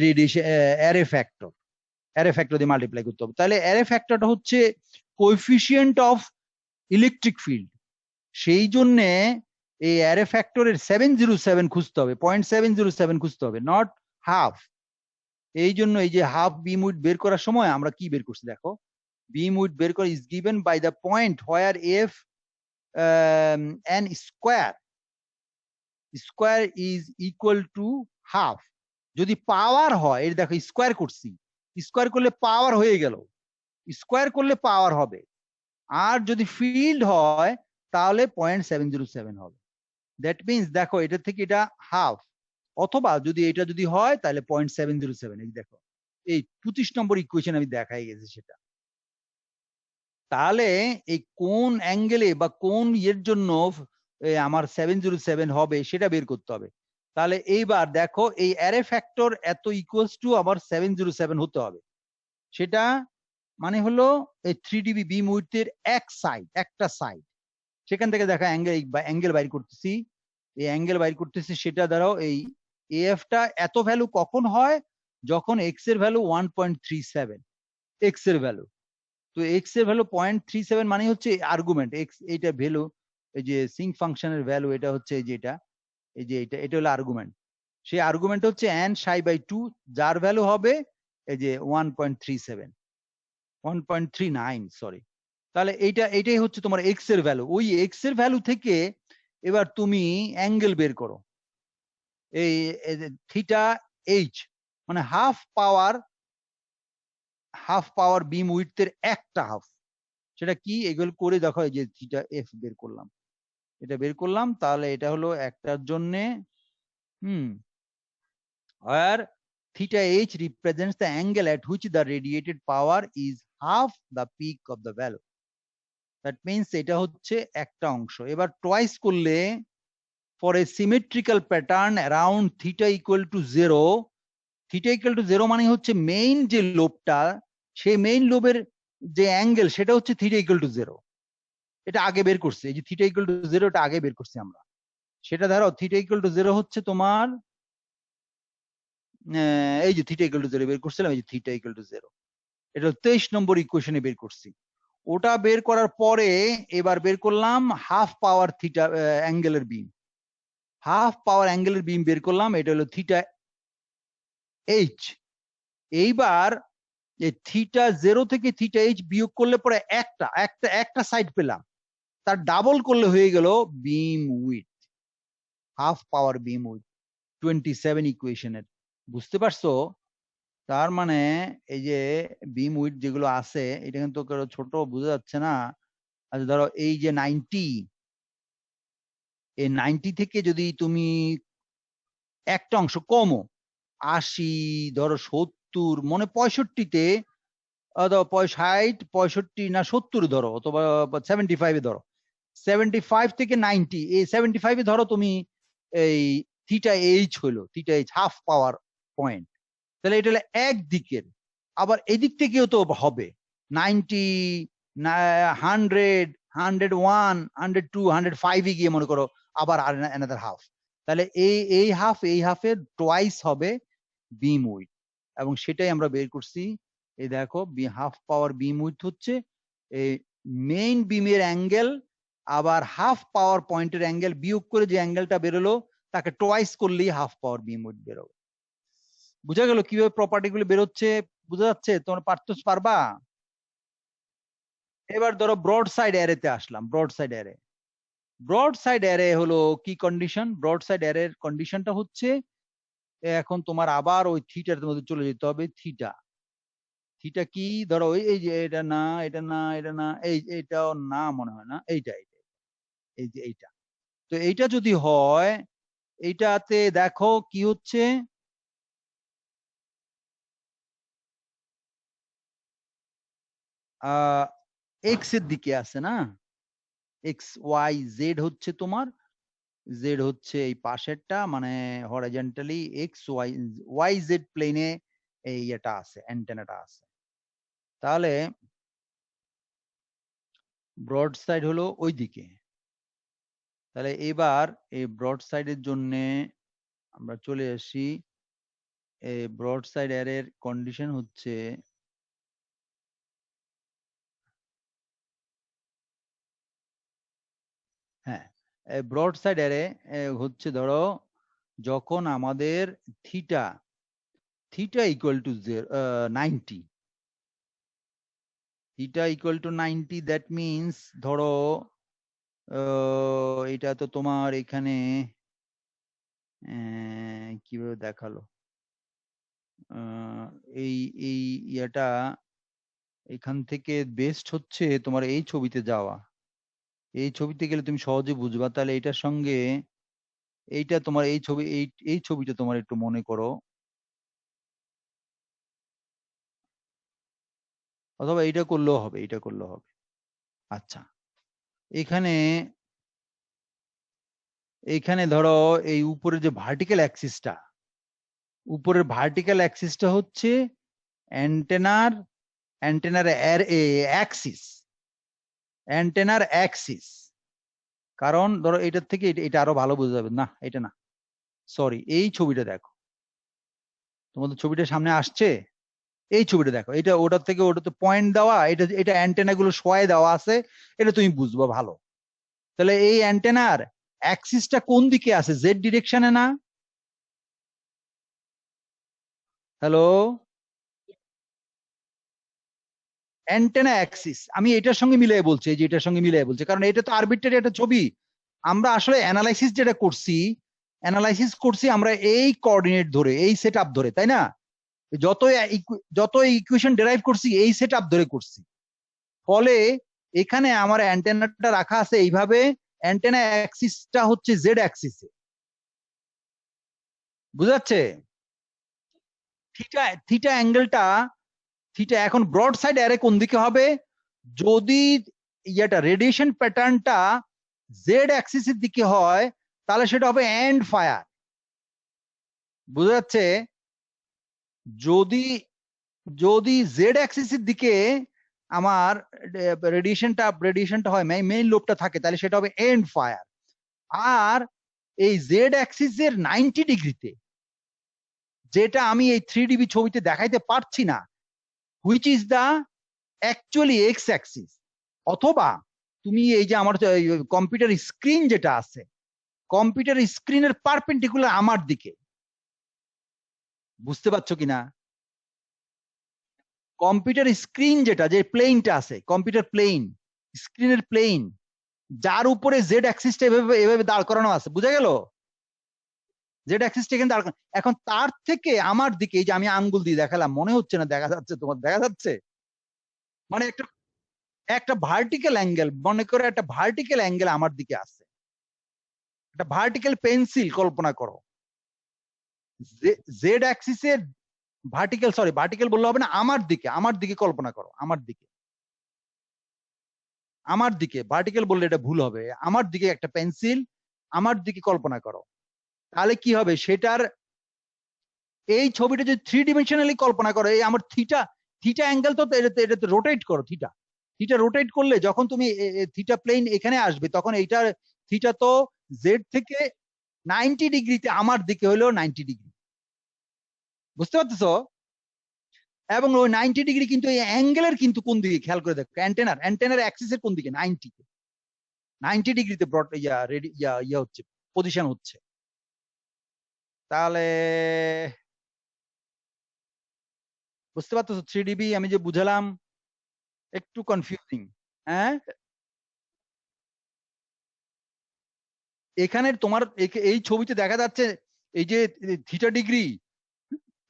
[SPEAKER 1] radiation array factor. Array factor দিয়ে মাল্টিপ্লাই করতে হবে। তাহলে অ্যারে ফ্যাক্টরটা হচ্ছে কোএফিসিয়েন্ট অফ ইলেকট্রিক ফিল্ড। সেই জন্যে এই অ্যারে ফ্যাক্টরের 707 খুঁজতে হবে, 0.707 খুঁজতে হবে, নট হাফ। এই জন্য এই যে হাফ বিম উইডথ বের করার সময় আমরা কি বের করছি দেখো, বিম উইডথ বের করে is given by the point where F N square is equal to half. যদি পাওয়ার হয়, এই দেখো স্কোয়ার করছি, স্কোয়ার করলে পাওয়ার হয়ে গেল, স্কোয়ার করলে পাওয়ার হবে। আর যদি ফিল্ড হয় তাহলে 0.707 হবে। দ্যাট মিনস দেখো এটা থেকে এটা হাফ, অথবা যদি এটা যদি হয় তাহলে 0.707। এই দেখো এই 25 নম্বর ইকুয়েশন আমি দেখাই গেছি সেটা। তাহলে এই কোন অ্যাঙ্গেলে বা কোন ইয়ের জন্য আমার 707 হবে সেটা বের করতে হবে। তাহলে এইবার দেখো এই অ্যারে ফ্যাক্টর এত ইকুয়ালস টু আমার 707 হতে হবে। সেটা মানে হলো এই 3 dB বিম উইডথের এক সাইড, একটা সাইড। সেখান থেকে দেখা অ্যাঙ্গেল বাইর করতেছি, এই অ্যাঙ্গেল বাইর করতেছি, সেটা দ্বারাও এই এফটা এত ভ্যালু কখন হয়, যখন এক্স এর ভ্যালু 1.37, এক্স এর ভ্যালু। তো এক্স এর ভ্যালু 0.37 মানে হচ্ছে আর্গুমেন্ট এক্স, এইটা ভ্যালু, এই যে সিঙ্ক ফাংশনের ভ্যালু, এটা হচ্ছে এই যে এটা, এই যে এটা হলো আর্গুমেন্ট। সেই আর্গুমেন্ট হচ্ছে n psi বাই 2, যার ভ্যালু হবে এই যে 1.37, 1.39 সরি। তাহলে এইটাই হচ্ছে তোমার এক্স এর ভ্যালু। ওই এক্স এর ভ্যালু থেকে এবার তুমি অ্যাঙ্গেল বের করো, এই থিটা এইচ, মানে হাফ পাওয়ার বিম উইডথের একটা হাফ। সেটা কি, এগুলো করে দেখো, এই যে থিটা এফ বের করলাম, এটা বের করলাম। তাহলে এটা হলো একটার জন্যে where theta h represents the angle at which the radiated power is half the peak of the value. That means এটা হচ্ছে একটা অংশ। এবার টয়েস করলে for a symmetrical pattern around theta equal to 0, theta equal to 0 মানে হচ্ছে main যে লোবটা, সেই মেইন লোবের যে অ্যাঙ্গেল সেটা হচ্ছে থিটা ইকুয়াল টু 0। এটা আগে বের করছি, এই যে থিটা ইকুয়াল টু 0 এটা আগে বের করছি আমরা। সেটা ধরো থিটা ইকুয়াল টু 0 হচ্ছে তোমার এই যে থিটা ইকুয়াল টু 0 বের করছিলাম, এই যে থিটা ইকুয়াল টু 0, এটা 23 নম্বর ইকুয়েশনে বের করছি। ওটা বের করার পরে এবার বের করলাম হাফ পাওয়ার থিটা অ্যাঙ্গেলের বিম, হাফ পাওয়ার অ্যাঙ্গেলের বিম বের করলাম, এটা হলো থিটা এইচ। এইবার এই থিটা 0 থেকে থিটা এইচ বিয়োগ করলে পরে একটা সাইড পেলাম, তার ডাবল করলে হয়ে গেল বিম উইডথ, হাফ পাওয়ার বিম উইডথ 27 ইকুয়েশনের। বুঝতে পারছো? তার মানে এই যে বিম উইডথ যেগুলো আছে এটা কিন্তু ছোট বোঝা যাচ্ছে না। আচ্ছা ধরো এই যে 90, এই 90 থেকে যদি তুমি একটা অংশ কমো, 80, ধরো 70, মনে 65-তে, ধরো 60, 65 না 70 ধরো, অথবা 75-এ ধরো, 75 থেকে 90, এই 75-এ ধরো তুমি এই থিটা এইচ হলো, theta H half power point. তাহলে এটা হলো একদিকের। আবার এদিক থেকেও তো হবে 90, 100, 101, 102, 105-এ গিয়ে মনে করো আবার অ্যানাদার হাফ। তাহলে এই হাফের টোয়াইস হবে বিম উইডথ, এবং সেটাই আমরা বের করছি। এই দেখো হাফ পাওয়ার বিম উইডথ হচ্ছে এই মেইন বিমের অ্যাঙ্গেল, আবার হাফ পাওয়ার পয়েন্টের অ্যাঙ্গেল বিয়োগ করে যে অ্যাঙ্গেলটা বেরোলো তাকে টোয়াইস করলেই হাফ পাওয়ার বিম উইডথ বেরোবে। বুঝা গেল কিভাবে প্রপার্টি গুলো বেরোচ্ছে? বুঝা যাচ্ছে? তোমরা পারবা? এবার ধরো ব্রড সাইড অ্যারেতে আসলাম। ব্রড সাইড অ্যারে হলো কি কন্ডিশন? ব্রড সাইড অ্যারের কন্ডিশনটা হচ্ছে এখন তোমার আবার ওই থিটার মধ্যে চলে যেতে হবে। থিটা কি, ধরো এই যে এটা না, এটা না, এটা না, এইটাও না, মনে হয় না, এই যে এইটা। তো এইটা যদি হয়, এইটাতে দেখো কি হচ্ছে, এক্স এর দিকে আছে না, এক্স ওয়াই জেড হচ্ছে তোমার, জেড হচ্ছে এই পাশেরটা, মানে horizontally X Y Y Z প্লেনে এই এটা আছে, অ্যান্টেনাটা আছে। তাহলে ব্রড সাইড হলো ওইদিকে। তাহলে এবার এই ব্রড সাইডের জন্য আমরা চলে আসি। এই ব্রড সাইড অ্যারের কন্ডিশন হচ্ছে, হ্যাঁ, ব্রড সাইড অ্যারে হচ্ছে ধরো যখন আমাদের theta theta equal two 90, theta equal two 90, that means ধরো এটা তো তোমার এখানে কিভাবে দেখালো, এই এই ইয়েটা এখান থেকে বেস্ট হচ্ছে তোমার এই ছবিতে যাওয়া। এই ছবিতে গেলে তুমি সহজে বুঝবা। তাহলে এইটার সঙ্গে এইটা তোমার এই ছবি, এই ছবিটা তোমার একটু মনে করো, অথবা এইটা করলেও হবে, এইটা করলেও হবে। আচ্ছা, এখানে এইখানে ধরো এই উপরের যে ভার্টিক্যাল অ্যাক্সিসটা, উপরের ভার্টিক্যাল অ্যাক্সিসটা হচ্ছে অ্যান্টেনার অ্যান্টেনার অ্যাক্সিস, অ্যান্টেনার অ্যাক্সিস। কারণ ধরো এটার থেকে এটা আরো ভালো বোঝা যাবে না, এটা না, সরি, এই ছবিটা দেখো, তোমাদের ছবিটা সামনে আসছে, এই ছবিটা দেখো, এটা ওটার থেকে ওটাতে পয়েন্ট দেওয়া, এটা এটা অ্যান্টেনা গুলো শোয়ায় দেওয়া আছে, এটা তুমি বুঝবো ভালো। তাহলে এই অ্যান্টেনার অ্যাক্সিসটা কোন দিকে আছে? জেড ডিরেকশনে না? হ্যালো, অ্যান্টেনা অ্যাক্সিস আমি এটার সঙ্গে মিলিয়ে বলছি, এই যে এটার সঙ্গে মিলিয়ে বলছি, কারণ এটা তো আরবিট্রারি একটা ছবি। আমরা আসলে অ্যানালাইসিস যেটা করছি, অ্যানালাইসিস করছি আমরা এই কোঅর্ডিনেট ধরে, এই সেট আপ ধরে, তাই না? যত যত ইকুয়েশন ডেরাইভ করছি এই সেট আপ ধরে করছি। ফলে এখানে আমার অ্যান্টেনাটা রাখা আছে এইভাবে, অ্যান্টেনা অ্যাক্সিসটা হচ্ছে জেড অ্যাক্সিসে, বুঝাচ্ছে? থিটা থিটা অ্যাঙ্গেলটা, থিটা এখন ব্রড সাইড অ্যারে কোন দিকে হবে? যদি ইয়েটা রেডিয়েশন প্যাটার্নটা জেড অ্যাক্সিসের দিকে হয়, তাহলে সেটা হবে এন্ড ফায়ার, বুঝা যাচ্ছে? যদি যদি জেড অ্যাক্সিসের দিকে আমার রেডিয়েশনটা হয়, মেইন লোবটা থাকে, তাহলে সেটা হবে এন্ড ফায়ার। আর এই জেড অ্যাক্সিসের 90 ডিগ্রিতে, যেটা আমি এই 3 ডিবি ছবিতে দেখাইতে পারছি না, which is the actually X axis, অথবা তুমি এই যে আমার কম্পিউটার স্ক্রিন যেটা আছে, কম্পিউটার স্ক্রিনের পারপেন্ডিকুলার আমার দিকে, বুঝতে পারছো কিনা? কম্পিউটার স্ক্রিন যেটা, যে প্লেনটা আছে, কম্পিউটার প্লেন, স্ক্রিনের প্লেন, যার উপরে জেড অ্যাক্সিসটা এভাবে এভাবে দাঁড় করানো আছে, বুঝা গেল? জেড অ্যাক্সিসটা এখানে দাঁড় করানো, এখন তার থেকে আমার দিকে, এই যে আমি আঙ্গুল দিয়ে দেখালাম, মনে হচ্ছে না দেখা যাচ্ছে? তোমার দেখা যাচ্ছে? মানে একটা একটা ভার্টিক্যাল অ্যাঙ্গেল, মনে করো একটা ভার্টিক্যাল অ্যাঙ্গেল আমার দিকে আছে, একটা ভার্টিক্যাল পেন্সিল কল্পনা করো, জেড অ্যাক্সিসের ভার্টিক্যাল, সরি ভার্টিক্যাল বললে হবে না, আমার দিকে, আমার দিকে কল্পনা করো, আমার দিকে, আমার দিকে ভার্টিক্যাল বললে এটা ভুল হবে, আমার দিকে একটা পেন্সিল, আমার দিকে কল্পনা করো। তাহলে কি হবে সেটার, এই ছবিটা যদি 3 ডিমেনশনালি কল্পনা করো, এই আমার থিটা, থিটা অ্যাঙ্গেল তো এটাতে রোটেট করো, থিটা, থিটা রোটেট করলে যখন তুমি থিটা প্লেন এখানে আসবে, তখন এইটার থিটা তো জেড থেকে 90 ডিগ্রিতে আমার দিকে হলো 90 ডিগ্রি, বুঝতে পারতেছো? এবং ওই 90 ডিগ্রি কিন্তু এই অ্যাঙ্গেলের কিন্তু কোন দিকে খেয়াল করে দেখো, অ্যান্টেনার অ্যাক্সিসের কোন দিকে? 90 ডিগ্রিতে ব্রড ইয়া হচ্ছে, পজিশন হচ্ছে। তাহলে বুঝতে পারতেছো 3 ডিবি আমি যে বুঝালাম একটু কনফিউজিং? হ্যাঁ, এখানে তোমার এই ছবিতে দেখা যাচ্ছে এই যে থিটা ডিগ্রি,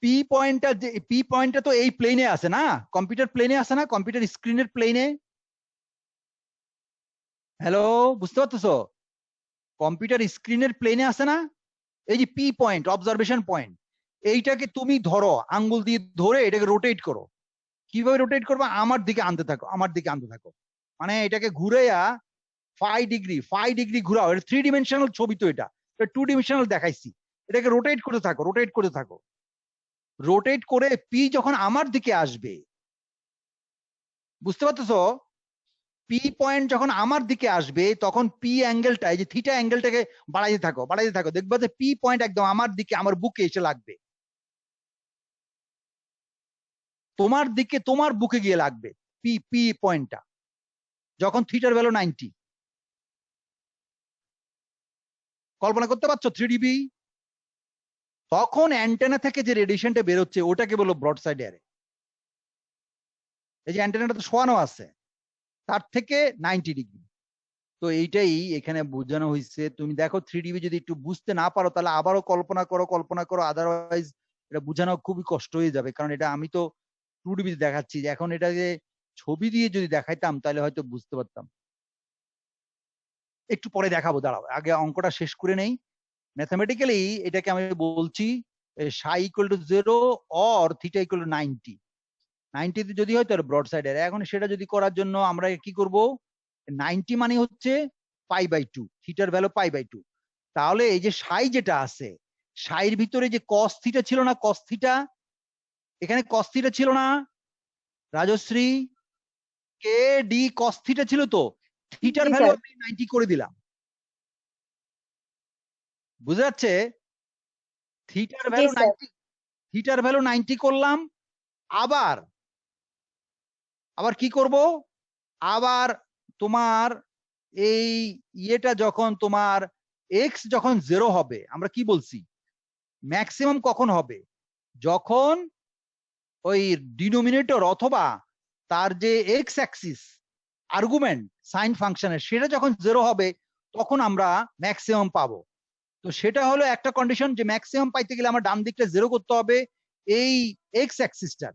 [SPEAKER 1] পি পয়েন্টটা, যে পি পয়েন্টটা তো এই প্লেনে আছে না, কম্পিউটার প্লেনে আছে না, কম্পিউটার স্ক্রিনের প্লেনে। হ্যালো, বুঝতে পারতেছো? কম্পিউটার স্ক্রিনের প্লেনে আছে না, এই যে পি পয়েন্ট, অবজারভেশন পয়েন্ট, এইটাকে তুমি ধরো, আঙ্গুল দিয়ে ধরে এটাকে রোটেট করো। কিভাবে রোটেট করবে? আমার দিকে আনতে থাকো, আমার দিকে আনতে থাকো, মানে এটাকে ঘুরেয়া 5 ডিগ্রি ঘুরাও। এটা 3 ডিমেনশনাল ছবি, তো এটা 2 ডিমেনশনাল দেখাইছি। এটাকে রোটেট করতে থাকো, রোটেট করতে থাকো, রোটেট করে পি যখন আমার দিকে আসবে, বুঝতে পারতেছো? পি পয়েন্ট যখন আমার দিকে আসবে তখন পি অ্যাঙ্গেলটা, এই যে থিটা অ্যাঙ্গেলটাকে বাড়াইতে থাকো, বাড়াইতে থাকো, দেখবা যে পি পয়েন্ট একদম আমার দিকে, আমার বুকে এসে লাগবে, তোমার দিকে, তোমার বুকে গিয়ে লাগবে পি পি পয়েন্টটা যখন থিটার ভ্যালু 90। কল্পনা করতে পারছো 3 ডিবি? তখন অ্যান্টেনা থেকে যে রেডিয়েশনটা বেরোচ্ছে ওটাকে বলো ব্রডসাইড অ্যারে। এই যে অ্যান্টেনাটা তো শোয়ানো আছে, তার থেকে 90 ডিগ্রি। তো এইটাই এখানে বোঝানো হয়েছে। তুমি দেখো 3 ডিবি যদি একটু বুঝতে না পারো তাহলে আবারও কল্পনা করো, কল্পনা করো, আদারওয়াইজ এটা বোঝানো খুবই কষ্ট হয়ে যাবে। কারণ এটা আমি তো 2 ডিবি দেখাচ্ছি, যে এখন এটাকে ছবি দিয়ে যদি দেখাইতাম তাহলে হয়তো বুঝতে পারতাম। একটু পরে দেখাবো, দাঁড়াও আগে অঙ্কটা শেষ করে নেই। ম্যাথামেটিক্যালি এটাকে আমি বলছি সাই equal to 0 or theta equal two 90। 90 যদি হয় তাহলে ব্রড সাইড এর। এখন সেটা যদি করার জন্য আমরা কি করব, 90 মানে হচ্ছে π/2, থিটার ভ্যালু π/2। তাহলে এই যে সাই যেটা আছে, সাইয়ের ভিতরে যে কস থিটা ছিল না, কস থিটা, এখানে কস থিটা ছিল না Rajashree? K D cos theta ছিল, তো থিটার
[SPEAKER 2] জি
[SPEAKER 1] ভ্যালু
[SPEAKER 2] স্যার।
[SPEAKER 1] আমি 90 করে দিলাম। বুঝা যাচ্ছে? থিটার
[SPEAKER 2] জি
[SPEAKER 1] ভ্যালু
[SPEAKER 2] স্যার।
[SPEAKER 1] 90, থিটার ভ্যালু 90 করলাম। আবার আবার কি করব, আবার তোমার এই ইয়েটা যখন তোমার এক্স যখন 0 হবে, আমরা কি বলছি ম্যাক্সিমাম কখন হবে, যখন ওই ডিনোমিনেটর অথবা তার যে এক্স অ্যাক্সিস আর্গুমেন্ট সাইন ফাংশনের সেটা যখন 0 হবে তখন আমরা ম্যাক্সিমাম পাবো। তো সেটা হলো একটা কন্ডিশন, যে ম্যাক্সিমাম পাইতে গেলে আমার ডান দিকটা 0 করতে হবে এই এক্স অ্যাক্সিসটার।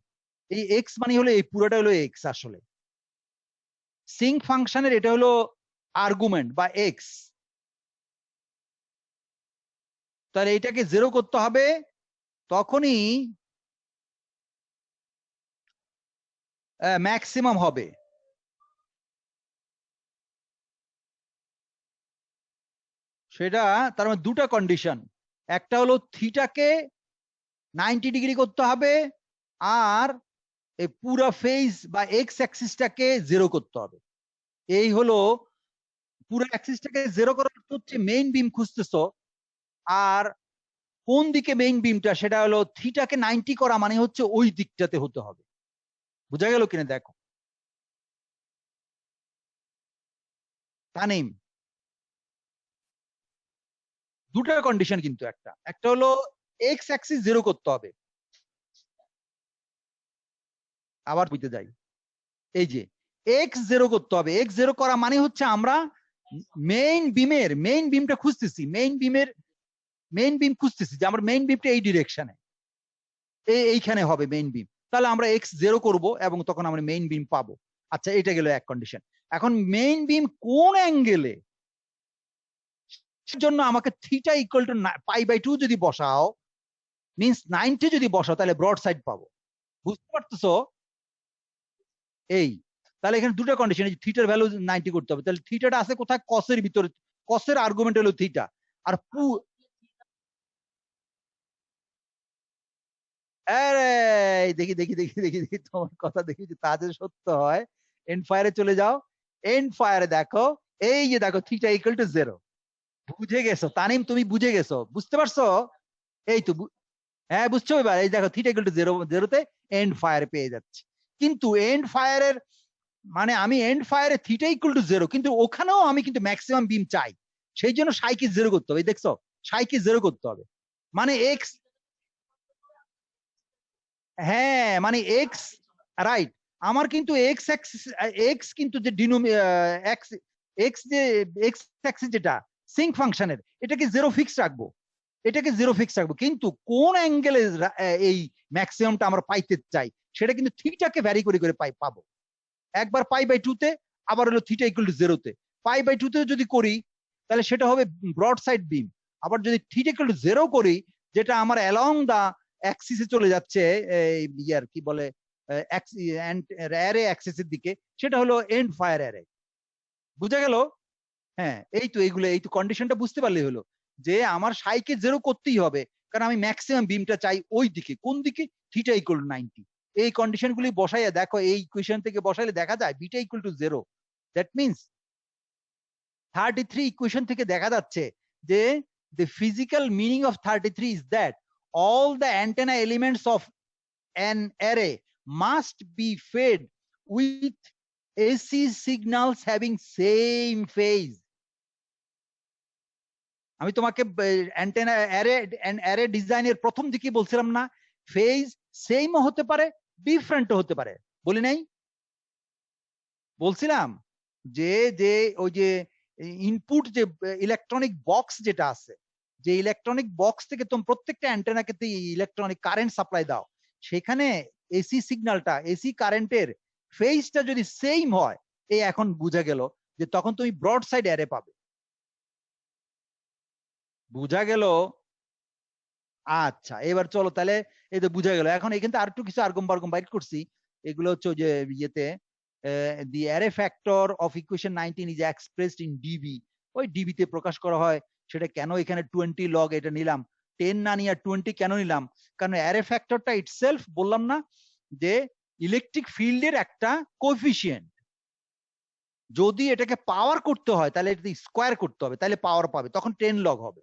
[SPEAKER 1] এই এক্স মানে হলো এই পুরোটা হলো এক্স আসলে, সিঙ্ক ফাংশনের এটা হলো আর্গুমেন্ট বা এক্স। তাহলে এটাকে 0 করতে হবে, তখনই ম্যাক্সিমাম হবে। সেটা তার মানে দুটা কন্ডিশন, একটা হলো থিটাকে 90 ডিগ্রি করতে হবে, আর এই পুরো ফেজ বা এক্স অ্যাক্সিসটাকে 0 করতে হবে। এই হলো পুরো অ্যাক্সিসটাকে 0 করার অর্থ হচ্ছে মেইন বিম খুঁজতেছো, আর কোন দিকে মেইন বিমটা, সেটা হলো থিটাকে 90 করা মানে হচ্ছে ওই দিকটাতে হতে হবে। বুঝা গেল কিনা দেখো তানিম? দুটা কন্ডিশন কিন্তু, একটা একটা হলো এক্স অ্যাক্সিস 0 করতে হবে। আবার বুঝতে যাই, এই যে এক্স 0 করতে হবে, এক্স 0 করা মানে হচ্ছে আমরা মেইন বিমটা খুঁজতেছি, মেইন বিম খুঁজতেছি, যে আমার মেইন বিমটা এই ডিরেকশনে, এইখানে হবে মেইন বিম। তাহলে আমরা এক্স 0 করব এবং তখন আমরা মেইন বিম পাবো। আচ্ছা, এটা গেল এক কন্ডিশন। এখন মেইন বিম কোন অ্যাঙ্গেলে, জন্য আমাকে থিটা ইকুয়াল টু π/2 যদি বসাও, মিন্স 90 যদি বসাও, তাহলে ব্রড সাইড পাবো। বুঝতে পারতেছো? এই তাহলে এখানে দুটো কন্ডিশন, থিটার ভ্যালু 90 করতে হবে, তাহলে থিটাটা আছে কোথায়, কসের ভিতরে, কসের আর্গুমেন্ট হলো থিটা। আর আরে দেখি দেখি দেখি দেখি দেখি তোমার কথা দেখি যে তা যে সত্য হয়। এন্ড ফায়ারে চলে যাও, এন্ড ফায়ারে দেখো, এই যে দেখো থিটা ইকুয়াল টু 0। বুঝে গেছো তানিম, তুমি বুঝে গেছো, বুঝতে পারছো? এই তো হ্যাঁ বুঝছো এবার, এই দেখো থিটা ইকুয়াল টু 0, 0তে এন্ড ফায়ার পেয়ে যাচ্ছে। কিন্তু এন্ড ফায়ারের মানে আমি এন্ড ফায়ারে থিটা ইকুয়াল টু 0, কিন্তু ওখানেও আমি কিন্তু ম্যাক্সিমাম বিম চাই, সেই জন্য সাইকে 0 করতে হবে। দেখছো, সাইকে 0 করতে হবে মানে এক্স, হ্যাঁ মানে এক্স, রাইট। আমার কিন্তু এক্স অ্যাক্সিস, এক্স কিন্তু যে এক্স, এক্স যে এক্স অ্যাক্সিস যেটা সিঙ্ক ফাংশনের, এটাকে 0 ফিক্স রাখবো, এটাকে 0 ফিক্স রাখবো। কিন্তু কোন অ্যাঙ্গেলে এই ম্যাক্সিমামটা আমরা পাইতে চাই, সেটা কিন্তু থিটাকে ভ্যারি করে করে পাবো। একবার π/2 তে, আবার হলো থিটা ইকুয়াল টু 0 তে। π/2 তে যদি করি তাহলে সেটা হবে ব্রড সাইড বিম। আবার যদি থিটা ইকুয়াল টু 0 করি, যেটা আমার অ্যালং দা অ্যাক্সিসে চলে যাচ্ছে, ইয়ার কি বলে অ্যারে অ্যাক্সিসের দিকে, সেটা হলো এন্ড ফায়ার অ্যারে। বুঝা গেল? হ্যাঁ, এই তো কন্ডিশনটা বুঝতে পারলেই হলো যে আমার সাইকে 0 করতেই হবে, কারণ আমি ম্যাক্সিমাম বিমটা চাই ওই দিকে। কোন দিকে? Theta equal two 90। এই কন্ডিশনগুলি বসাইয়া দেখো, এই ইকুয়েশন থেকে বসাইলে দেখা যায় beta equal to 0। That means 33 equation থেকে দেখা যাচ্ছে যে the physical meaning of 33 is that all the antenna elements of an array must be fed with AC signals having same phase. আমি তোমাকে অ্যান্টেনা অ্যারে ডিজাইনের প্রথম দিকে বলছিলাম না, ফেজ সেমও হতে পারে, ডিফারেন্টও হতে পারে, বলি নাই? বলছিলাম যে যে ওই যে ইনপুট যে ইলেকট্রনিক বক্স যেটা আছে, যে ইলেকট্রনিক বক্স থেকে তুমি প্রত্যেকটা অ্যান্টেনাকে ইলেকট্রনিক কারেন্ট সাপ্লাই দাও, সেখানে এসি সিগন্যালটা, এসি কারেন্টের ফেজটা যদি সেম হয়, এই এখন বুঝা গেল যে তখন তুমি ব্রড সাইড অ্যারে পাবে। বুঝা গেল? আচ্ছা, এবার চলো তাহলে, এই তো বুঝা গেল। এখন এখান থেকে আর একটু কিছু আর্গম বার্গম বাইর করছি। এগুলো হচ্ছে যে ইয়েতে the array factor of equation 19 is expressed in dB. ওই ডিবি তে প্রকাশ করা হয়। সেটা কেন এখানে 20 লগ এটা নিলাম, 10 না নিয়ে 20 কেন নিলাম? কারণ অ্যারে ফ্যাক্টরটা ইটসেলফ বললাম না যে ইলেকট্রিক ফিল্ডের একটা কোএফিসিয়েন্ট। যদি এটাকে পাওয়ার করতে হয় তাহলে এটা স্কোয়ার করতে হবে, তাহলে পাওয়ার পাবে, তখন 10 লগ হবে।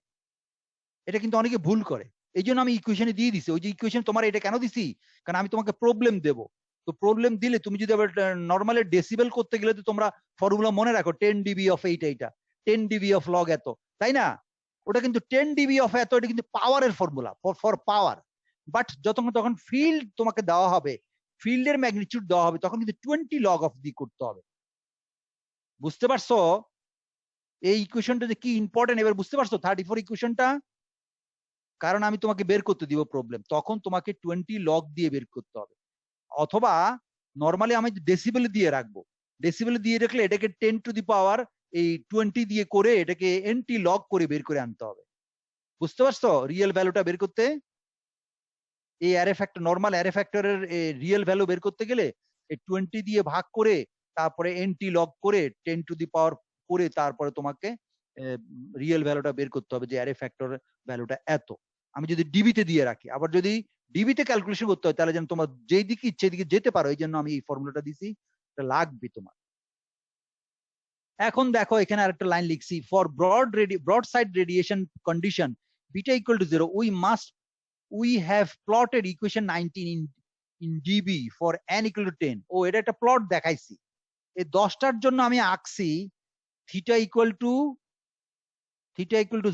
[SPEAKER 1] এটা কিন্তু অনেকে ভুল করে, এই জন্য আমি ইকুয়েশনে দিয়ে দিছি। ওই যে ইকুয়েশন তোমার এটা কেন দিছি, কারণ আমি তোমাকে প্রবলেম দেব। তো প্রবলেম দিলে তুমি যদি আবার নর্মালি ডেসিবেল করতে গেলে তো তোমরা ফর্মুলা মনে রাখো, 10 ডিবি অফ এইটা 10 ডিবি অফ লগ এত, তাই না? ওটা কিন্তু 10 ডিবি অফ এত, এটা কিন্তু পাওয়ারের ফর্মুলা, ফর পাওয়ার। বাট তখন ফিল্ড তোমাকে দেওয়া হবে, ফিল্ডের ম্যাগনিটিউড দেওয়া হবে, তখন কিন্তু 20 লগ অফ দি করতে হবে। বুঝতে পারছো এই ইকুয়েশনটা যে কি ইম্পর্টেন্ট? এবার বুঝতে পারছো 34 ইকুয়েশনটা? কারণ আমি তোমাকে বের করতে দিব প্রবলেম, তখন তোমাকে 20 লগ দিয়ে বের করতে হবে। অথবা নর্মালি আমি ডেসিবেল দিয়ে রাখবো, ডেসিবেল দিয়ে রাখলে এটাকে 10 টু দি পাওয়ার এই 20 দিয়ে করে এটাকে এনটি লগ করে বের করে আনতে হবে। বুঝতে পারছো রিয়েল ভ্যালুটা বের করতে? এই অ্যারে ফ্যাক্টর, নর্মাল অ্যারে ফ্যাক্টরের রিয়েল ভ্যালু বের করতে গেলে এই 20 দিয়ে ভাগ করে তারপরে এনটি লগ করে 10 টু দি পাওয়ার করে তারপরে তোমাকে রিয়েল ভ্যালুটা বের করতে হবে যে অ্যারে ফ্যাক্টর ভ্যালুটা এত। আমি যদি ডিবিতে দিয়ে রাখি, আবার যদি ডিবিতে ক্যালকুলেশন করতে হয় তাহলে যেন তোমার যেই দিকে ইচ্ছে দিকে যেতে পারো, এই জন্য আমি এই ফর্মুলাটা দিছি, এটা লাগবে তোমার। এখন দেখো এখানে আরেকটা লাইন লিখছি, for broad side radiation condition beta equal to 0 we have plotted equation 19 in dB for n equal to 10. ও এটা একটা প্লট দেখাইছি, এই 10টার জন্য আমি আঁকছি থিটা ইকুয়াল টু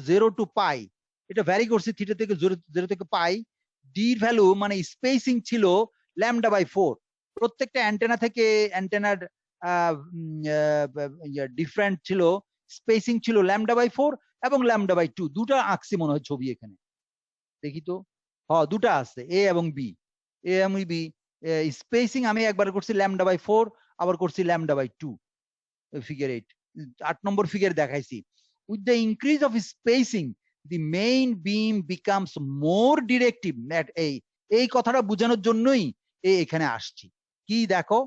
[SPEAKER 1] 0 টু পাই। এটা ভ্যারি করছি থিটা থেকে 0 থেকে পাই। ডি এর ভ্যালু মানে স্পেসিং ছিল ল্যামডা বাই 4। প্রত্যেকটা অ্যান্টেনা থেকে অ্যান্টেনার ডিফারেন্ট ছিল, স্পেসিং ছিল ল্যামডা বাই 4 এবং ল্যামডা বাই 2। দুটা আঁকছি মনে হয় ছবি এখানে, দেখি তো। হ্যাঁ, দুটা আছে, এ এবং বি। এ এবং বি স্পেসিং আমি একবার করছি ল্যামডা বাই 4, আবার করছি ল্যামডা বাই 2। ফিগার 8, 8 নম্বর ফিগার দেখাইছি। With the increase of spacing the main beam becomes more directive. এই কথাটা বোঝানোর জন্যই এখানে আসছি। কি দেখো,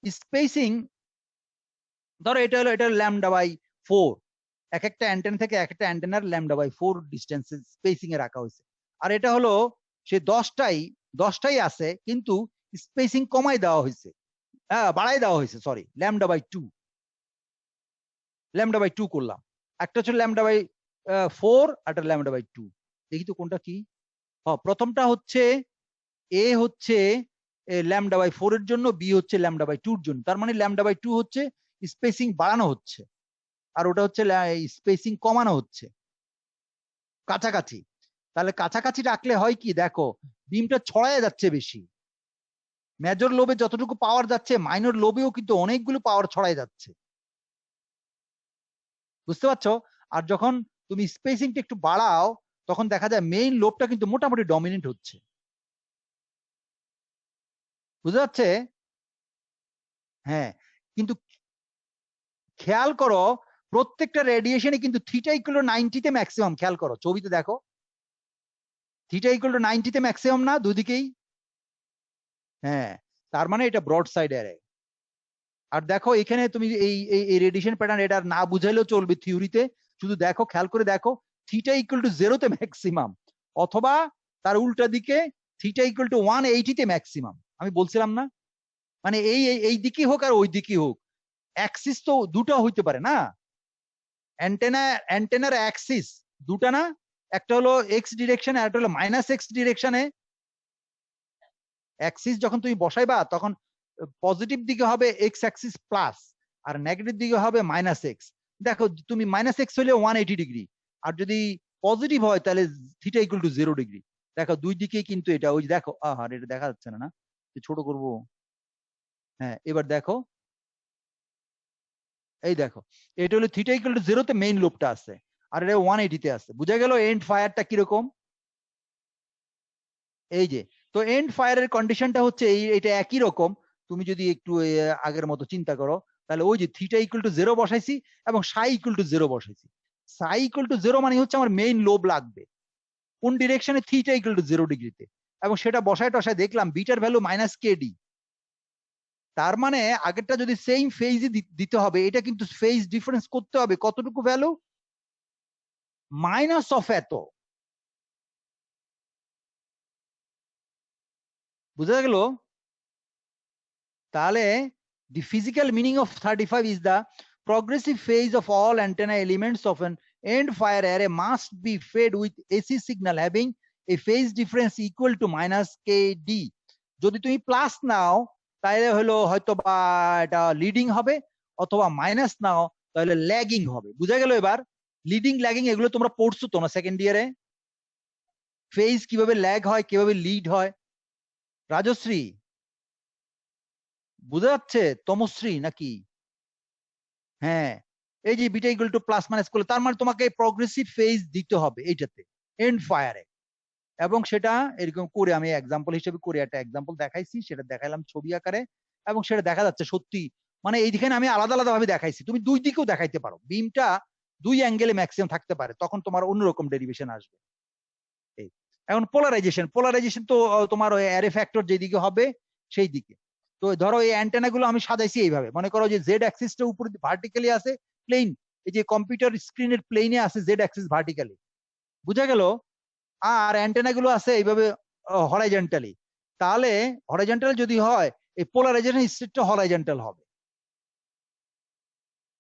[SPEAKER 1] স্পেসিং ধরো এটা হলো ল্যামডা বাই 4, এক একটা অ্যান্টেনা থেকে এক একটা অ্যান্টেনার ল্যামডা বাই 4 ডিস্টেন্স স্পেসিং এ রাখা হয়েছে। আর এটা হলো সে 10টাই আছে, কিন্তু স্পেসিং কমাই দেওয়া হয়েছে, বাড়াই দেওয়া হয়েছে, সরি, ল্যামডা বাই 2 করলাম। একটা হচ্ছে ল্যামডা বাই 4, একটা ল্যামডা বাই 2। দেখি তো কোনটা কি। প্রথমটা হচ্ছে এ হচ্ছে ল্যামডা বাই 4 এর জন্য, বি হচ্ছে ল্যামডা বাই 2 এর জন্য। তার মানে ল্যামডা বাই 2 হচ্ছে স্পেসিং বাড়ানো হচ্ছে, আর ওটা হচ্ছে স্পেসিং কমানো হচ্ছে, কাছাকাছি। তাহলে কাছাকাছি রাখলে হয় কি, দেখো বিমটা ছড়ায় যাচ্ছে বেশি। মেজর লোবে যতটুকু পাওয়ার যাচ্ছে, মাইনর লোবেও কিন্তু অনেকগুলো পাওয়ার ছড়ায় যাচ্ছে। বুঝতে পারছো? আর যখন তুমি স্পেসিংটা একটু বাড়াও, তখন দেখা যায় মেইন লোবটা কিন্তু মোটামুটি ডমিনেন্ট হচ্ছে। বুঝতে যাচ্ছে? হ্যাঁ, কিন্তু খেয়াল করো প্রত্যেকটা রেডিয়েশনে কিন্তু থিটা ইকুয়াল টু 90 তে ম্যাক্সিমাম। খেয়াল করো ছবিতে দেখো, থিটা ইকুয়াল টু 90 তে ম্যাক্সিমাম না দুদিকেই? হ্যাঁ, তার মানে এটা ব্রড সাইড অ্যারে। আর দেখো এখানে তুমি এই রেডিয়েশন প্যাটার্ন এটা না বুঝাইলেও চলবে থিওরিতে, শুধু দেখো, খেয়াল করে দেখো, থিটা ইকুয়াল টু 0-তে ম্যাক্সিমাম, অথবা তার উল্টা দিকে থিটা ইকুয়াল টু 180-তে ম্যাক্সিমাম। আমি বলছিলাম না, মানে এই দিকে হোক আর ওই দিকে হোক, অ্যাক্সিস তো দুটো হইতে পারে না, অ্যান্টেনার অ্যাক্সিস দুটা না, একটা হলো এক্স ডিরেকশনে আর একটা হলো মাইনাস এক্স ডিরেকশনে। অ্যাক্সিস যখন তুমি বসাইবা তখন পজিটিভ দিকে হবে এক্স অ্যাক্সিস প্লাস, আর নেগেটিভ দিকে হবে মাইনাস এক্স। দেখো তুমি মাইনাস এক্স হলে 180 ডিগ্রি, আর যদি পজিটিভ হয় তাহলে থিটা ইকুয়াল টু 0 ডিগ্রি। দেখো দুই দিকেই কিন্তু এটা, ওই দেখো, আহার এটা দেখা যাচ্ছে না, না ছোট করব, হ্যাঁ এবার দেখো, এই দেখো, এটা হলো থিটা ইকুয়াল টু 0-তে মেইন লোবটা আছে, আর এটা 180-তে আছে। বুঝা গেল এন্ড ফায়ারটা কিরকম? এই যে, তো এন্ড ফায়ারের কন্ডিশনটা হচ্ছে এটা একই রকম। তুমি যদি একটু আগের মতো চিন্তা করো, তাহলে ওই যে থিটা ইকুয়াল টু 0 বসাইছি এবং সাই ইকুয়াল টু 0 বসাইছি। সাই ইকুয়াল টু 0 মানে হচ্ছে আমার মেইন লোব লাগবে কোন ডিরেকশনে, থিটা ইকুয়াল টু 0 ডিগ্রিতে, এবং সেটা বসায় টসায় দেখলাম বিটার ভ্যালু মাইনাস কেডি। তার মানে আগেরটা যদি সেম ফেজে দিতে হবে, এটা কিন্তু ফেজ ডিফারেন্স করতে হবে কতটুকু ভ্যালু, মাইনাস অফ এত। বুঝা গেল? তাহলে the physical meaning of 35 is the progressive phase of all antenna elements of an end fire array must be fed with AC signal having a phase difference equal to minus kd। যদি তুমি plus নাও তাহলে হলো হয়তো বা এটা leading হবে, অথবা minus নাও তাহলে ল্যাগিং হবে। বুঝা গেল এবার? লিডিং ল্যাগিং এগুলো তোমরা পড়ছো তো না সেকেন্ড ইয়ারে, ফেজ কিভাবে ল্যাগ হয় কিভাবে লিড হয়। রাজশ্রী বুঝা যাচ্ছে? তমশ্রী নাকি? হ্যাঁ, এই যে beta equal two plus minus করলে তার মানে তোমাকে প্রগ্রেসিভ ফেজ দিতে হবে এইটাতে, এন্ড ফায়ারে। এবং সেটা এরকম করে আমি এক্সাম্পল হিসেবে করে একটা এক্সাম্পল দেখাইছি, সেটা দেখাইলাম ছবি আকারে, এবং সেটা দেখা যাচ্ছে সত্যি, মানে এইখানে আমি আলাদা আলাদা ভাবে দেখাইছি, তুমি দুই দিকেও দেখাইতে পারো, বিমটা দুই অ্যাঙ্গেলে ম্যাক্সিমাম থাকতে পারে, তখন তোমার অন্যরকম ডেরিভেশন আসবে। এই এখন পোলারাইজেশন তো তোমার ওই অ্যারে ফ্যাক্টর যেদিকে হবে সেই দিকে। তো ধরো এই অ্যান্টেনা গুলো আমি সাজাইছি এইভাবে, মনে করো যে জেড অ্যাক্সিসটা উপরে ভার্টিক্যালি আছে প্লেন, এই যে কম্পিউটার স্ক্রিনের প্লেনে আছে জেড অ্যাক্সিস ভার্টিক্যালি, বুঝা গেল? আর অ্যান্টেনা গুলো আছে এইভাবে হরাইজন্টালি। তাহলে হরাইজন্টাল যদি হয়, এই পোলারাইজেশন স্টেটটা হরাইজন্টাল হবে।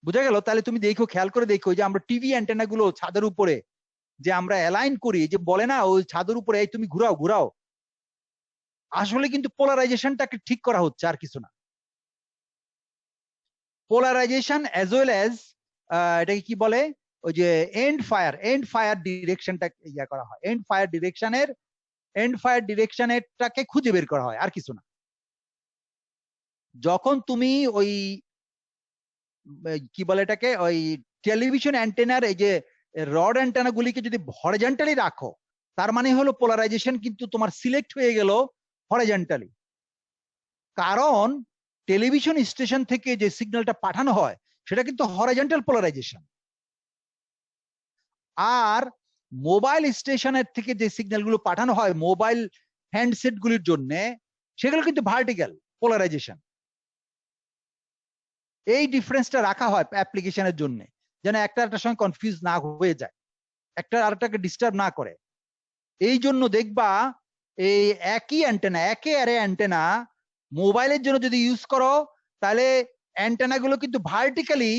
[SPEAKER 1] বুঝা গেল? তাহলে তুমি দেখো, খেয়াল করে দেখো যে আমরা টিভি অ্যান্টেনা গুলো ছাদের উপরে যে আমরা অ্যালাইন করি, যে বলে না ওই ছাদের উপরে এই তুমি ঘুরাও ঘুরাও, আসলে কিন্তু পোলারাইজেশনটাকে ঠিক করা হচ্ছে, আর কিছু না। পোলারাইজেশন অ্যাজ ওয়েল অ্যাজ এটাকে কি বলে, ওই যে এন্ড ফায়ার ডিরেকশনটা ইয়া করা হয়, এন্ড ফায়ার ডিরেকশনেরটাকে খুঁজে বের করা হয়, আর কিছু না। যখন তুমি ওই কি বলে এটাকে, ওই টেলিভিশন অ্যান্টেনার এই যে রড অ্যান্টেনা গুলিকে যদি হরিজন্টালি রাখো, তার মানে হলো পোলারাইজেশন কিন্তু তোমার সিলেক্ট হয়ে গেল হরিজন্টালি। কারণ টেলিভিশন স্টেশন থেকে যে সিগন্যালটা পাঠানো হয় সেটা কিন্তু হরিজন্টাল পোলারাইজেশন, আর মোবাইল স্টেশনের থেকে যে সিগন্যালগুলো পাঠানো হয় মোবাইল হ্যান্ডসেট গুলির জন্য, সেগুলো কিন্তু ভার্টিক্যাল পোলারাইজেশন। এই ডিফারেন্সটা রাখা হয় অ্যাপ্লিকেশনের জন্য, যেন একটার সঙ্গে কনফিউজ না হয়ে যায়, একটা আরেকটাকে ডিস্টার্ব না করে। এই জন্য দেখবা এই একই অ্যান্টেনা, একই অ্যারে অ্যান্টেনা মোবাইলের জন্য যদি ইউজ করো, তাহলে অ্যান্টেনা গুলো কিন্তু ভার্টিক্যালি,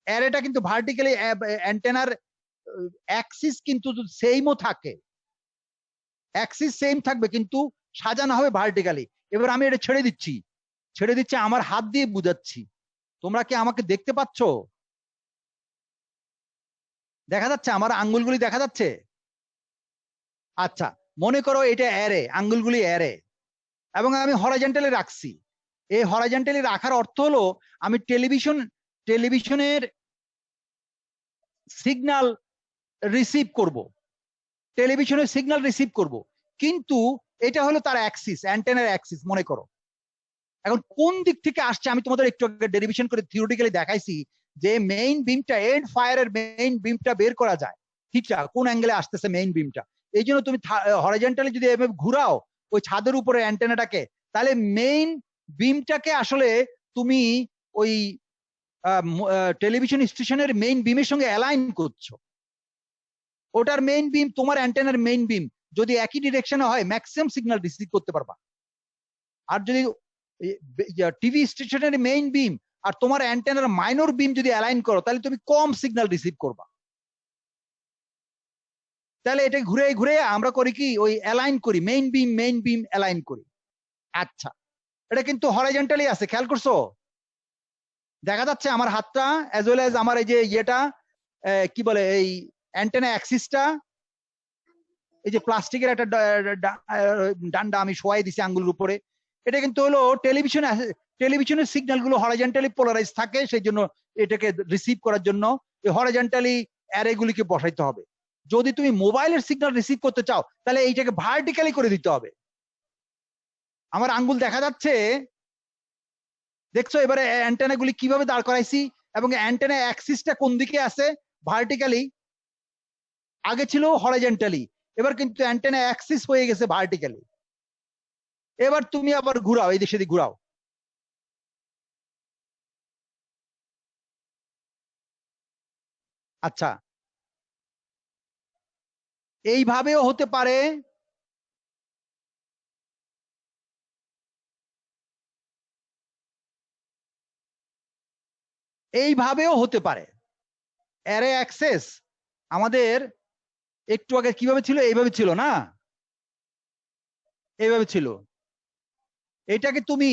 [SPEAKER 1] অ্যারেটা কিন্তু ভার্টিক্যালি, অ্যান্টেনার অ্যাক্সিস কিন্তু সেমও থাকে, অ্যাক্সিস সেম থাকবে কিন্তু সাজানো হবে ভার্টিক্যালি। এবার আমি এটা ছেড়ে দিচ্ছি, আমার হাত দিয়ে বুঝাচ্ছি, তোমরা কি আমাকে দেখতে পাচ্ছ? দেখা যাচ্ছে আমার আঙ্গুলগুলি দেখা যাচ্ছে? আচ্ছা, মনে করো এটা অ্যারে, আঙ্গুলগুলি অ্যারে, এবং আমি হরাইজন্টালি রাখছি। এই হরাইজন্টালি রাখার অর্থ হলো আমি টেলিভিশনের সিগন্যাল রিসিভ করব, কিন্তু এটা হলো তার অ্যাক্সিস, অ্যান্টেনার অ্যাক্সিস মনে করো। এখন কোন দিক থেকে আসছে আমি তোমাদের একটু ডেরিভেশন করে থিওরিটিক্যালি দেখাইছি, যে মেইন বিমটা, এন্ড ফায়ারের মেইন বিমটা বের করা যায় থিটা কোন অ্যাঙ্গেলে আসতেছে মেইন বিমটা। এই জন্য তুমি হরিজন্টালি যদি এভাবে ঘুরাও ওই ছাদের উপরে অ্যান্টেনাটাকে, তাহলে মেইন বিমটাকে আসলে তুমি ওই টেলিভিশন স্টেশনের মেইন বিমের সঙ্গে অ্যালাইন করছো, ওটার মেইন বিম তোমার অ্যান্টেনার মেইন বিম যদি একই ডিরেকশনে হয় ম্যাক্সিমাম সিগন্যাল রিসিভ করতে পারবা। আর যদি টিভি স্টেশনের মেইন বিম আর তোমার অ্যান্টেনার মাইনর বিম যদি অ্যালাইন করো তাহলে তুমি কম সিগন্যাল রিসিভ করবা। তাহলে এটা ঘুরে ঘুরে আমরা করি কি ওই অ্যালাইন করি, মেইন বিম অ্যালাইন করি। আচ্ছা, এটা কিন্তু হরাইজন্টালি আছে, খেয়াল করছো? দেখা যাচ্ছে আমার হাতটা অ্যাজ ওয়েল অ্যাজ আমার এই যে ইয়েটা কি বলে এই অ্যান্টেনা অ্যাক্সিসটা, এই যে প্লাস্টিকের একটা ডান্ডা আমি শোয়াই দিছি আঙ্গুলের উপরে, এটা কিন্তু হলো টেলিভিশনের সিগন্যাল গুলো হরাইজন্টালি পোলারাইজ থাকে, সেই জন্য এটাকে রিসিভ করার জন্য এই হরাইজন্টালি অ্যারে গুলিকে বসাইতে হবে। যদি তুমি মোবাইলের সিগন্যাল রিসিভ করতে চাও তাহলে এইটাকে ভার্টিক্যালি করে দিতে হবে। আমার আঙ্গুল দেখা যাচ্ছে, দেখছো এবারে অ্যান্টেনা গুলি কিভাবে দাঁড় করাইছি, এবং অ্যান্টেনা অ্যাক্সিসটা কোন দিকে আছে, ভার্টিক্যালি। আগে ছিল হরাইজন্টালি, এবার কিন্তু অ্যান্টেনা অ্যাক্সিস হয়ে গেছে ভার্টিক্যালি। এবার তুমি আবার ঘুরাও, এই দিক সেদিক ঘুরাও। আচ্ছা, এইভাবেও হতে পারে, এইভাবেও হতে পারে। অ্যারে অ্যাক্সেস আমাদের একটু আগে কিভাবে ছিল, এইভাবে ছিল না, এইভাবে ছিল। এটাকে তুমি,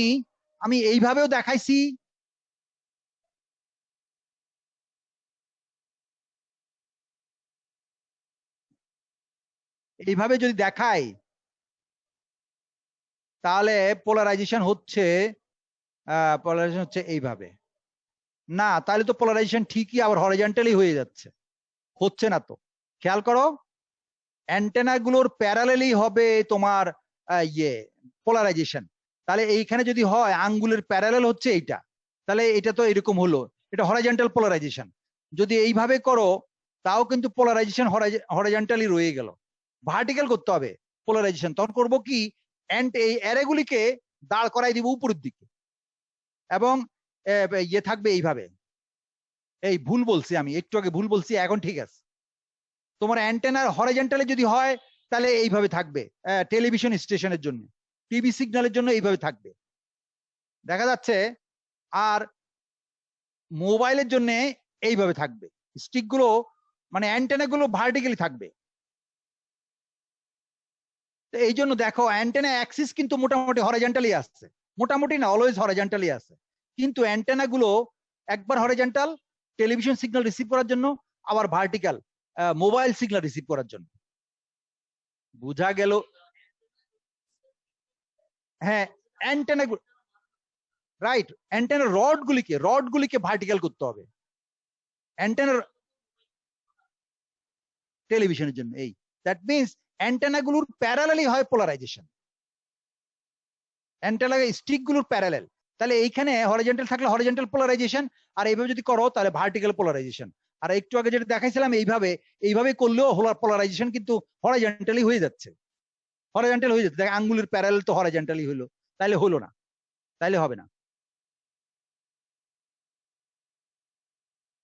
[SPEAKER 1] আমি এইভাবেও দেখাইছি, এইভাবে যদি দেখাই তাহলে পোলারাইজেশন হচ্ছে এইভাবে। না, তাহলে তো পোলারাইজেশন ঠিকই আবার হরিজন্টালি হয়ে যাচ্ছে, হচ্ছে না তো। খেয়াল করো, অ্যান্টেনা গুলোর প্যারালেলি হবে তোমার ইয়ে পোলারাইজেশন। তাহলে এইখানে যদি হয় আঙ্গুলের প্যারালেল হচ্ছে এইটা, তাহলে এটা তো এরকম হলো, এটা হরাইজন্টাল পোলারাইজেশন। যদি এইভাবে করো তাও কিন্তু পোলারাইজেশন হরাইজন্টালি রয়ে গেল। ভার্টিক্যাল করতে হবে পোলারাইজেশন, তখন করব কি এই অ্যারেগুলিকে দাঁড় করাই দিব উপরের দিকে, এবং ইয়ে থাকবে এইভাবে। এই ভুল বলছি, আমি একটু আগে ভুল বলছি, এখন ঠিক আছে। তোমার অ্যান্টেনার হরাইজন্টালি যদি হয় তাহলে এইভাবে থাকবে, টেলিভিশন স্টেশনের জন্য, টিভি সিগন্যালের জন্য এইভাবে থাকবে, দেখা যাচ্ছে। আর মোবাইলের জন্য এইভাবে থাকবে, স্টিক গুলো মানে অ্যান্টেনা গুলো ভার্টিক্যালি থাকবে। তো এই জন্য দেখো অ্যান্টেনা অ্যাক্সিস কিন্তু মোটামুটি হরাইজন্টালি আসছে, মোটামুটি না অলওয়েজ হরাইজন্টালি আছে, কিন্তু অ্যান্টেনা গুলো একবার হরাইজন্টাল টেলিভিশন সিগন্যাল রিসিভ করার জন্য, আবার ভার্টিক্যাল মোবাইল সিগন্যাল রিসিভ করার জন্য। বুঝা গেল? হ্যাঁ, অ্যান্টেনা, রাইট, অ্যান্টেনার রড গুলিকে ভার্টিক্যাল করতে হবে অ্যান্টেনার টেলিভিশনের জন্য। এই দ্যাট মিনস অ্যান্টেনা গুলোর প্যারালালি হয় পোলারাইজেশন, অ্যান্টেনা স্টিক গুলোর প্যারালাল। তাহলে এইখানে হরিজন্টাল থাকলে হরিজন্টাল পোলারাইজেশন, আর এইভাবে যদি করো তাহলে ভার্টিক্যাল পোলারাইজেশন। আর একটু আগে যেটা দেখাইছিলাম এইভাবে করলেও পোলারাইজেশন কিন্তু হরিজন্টালি হয়ে যাচ্ছে, হরিজন্টাল হয়ে যাচ্ছে। দেখ আঙ্গুলের প্যারালাল তো হরিজন্টালি হলো, তাহলে হলো না, তাইলে হবে না।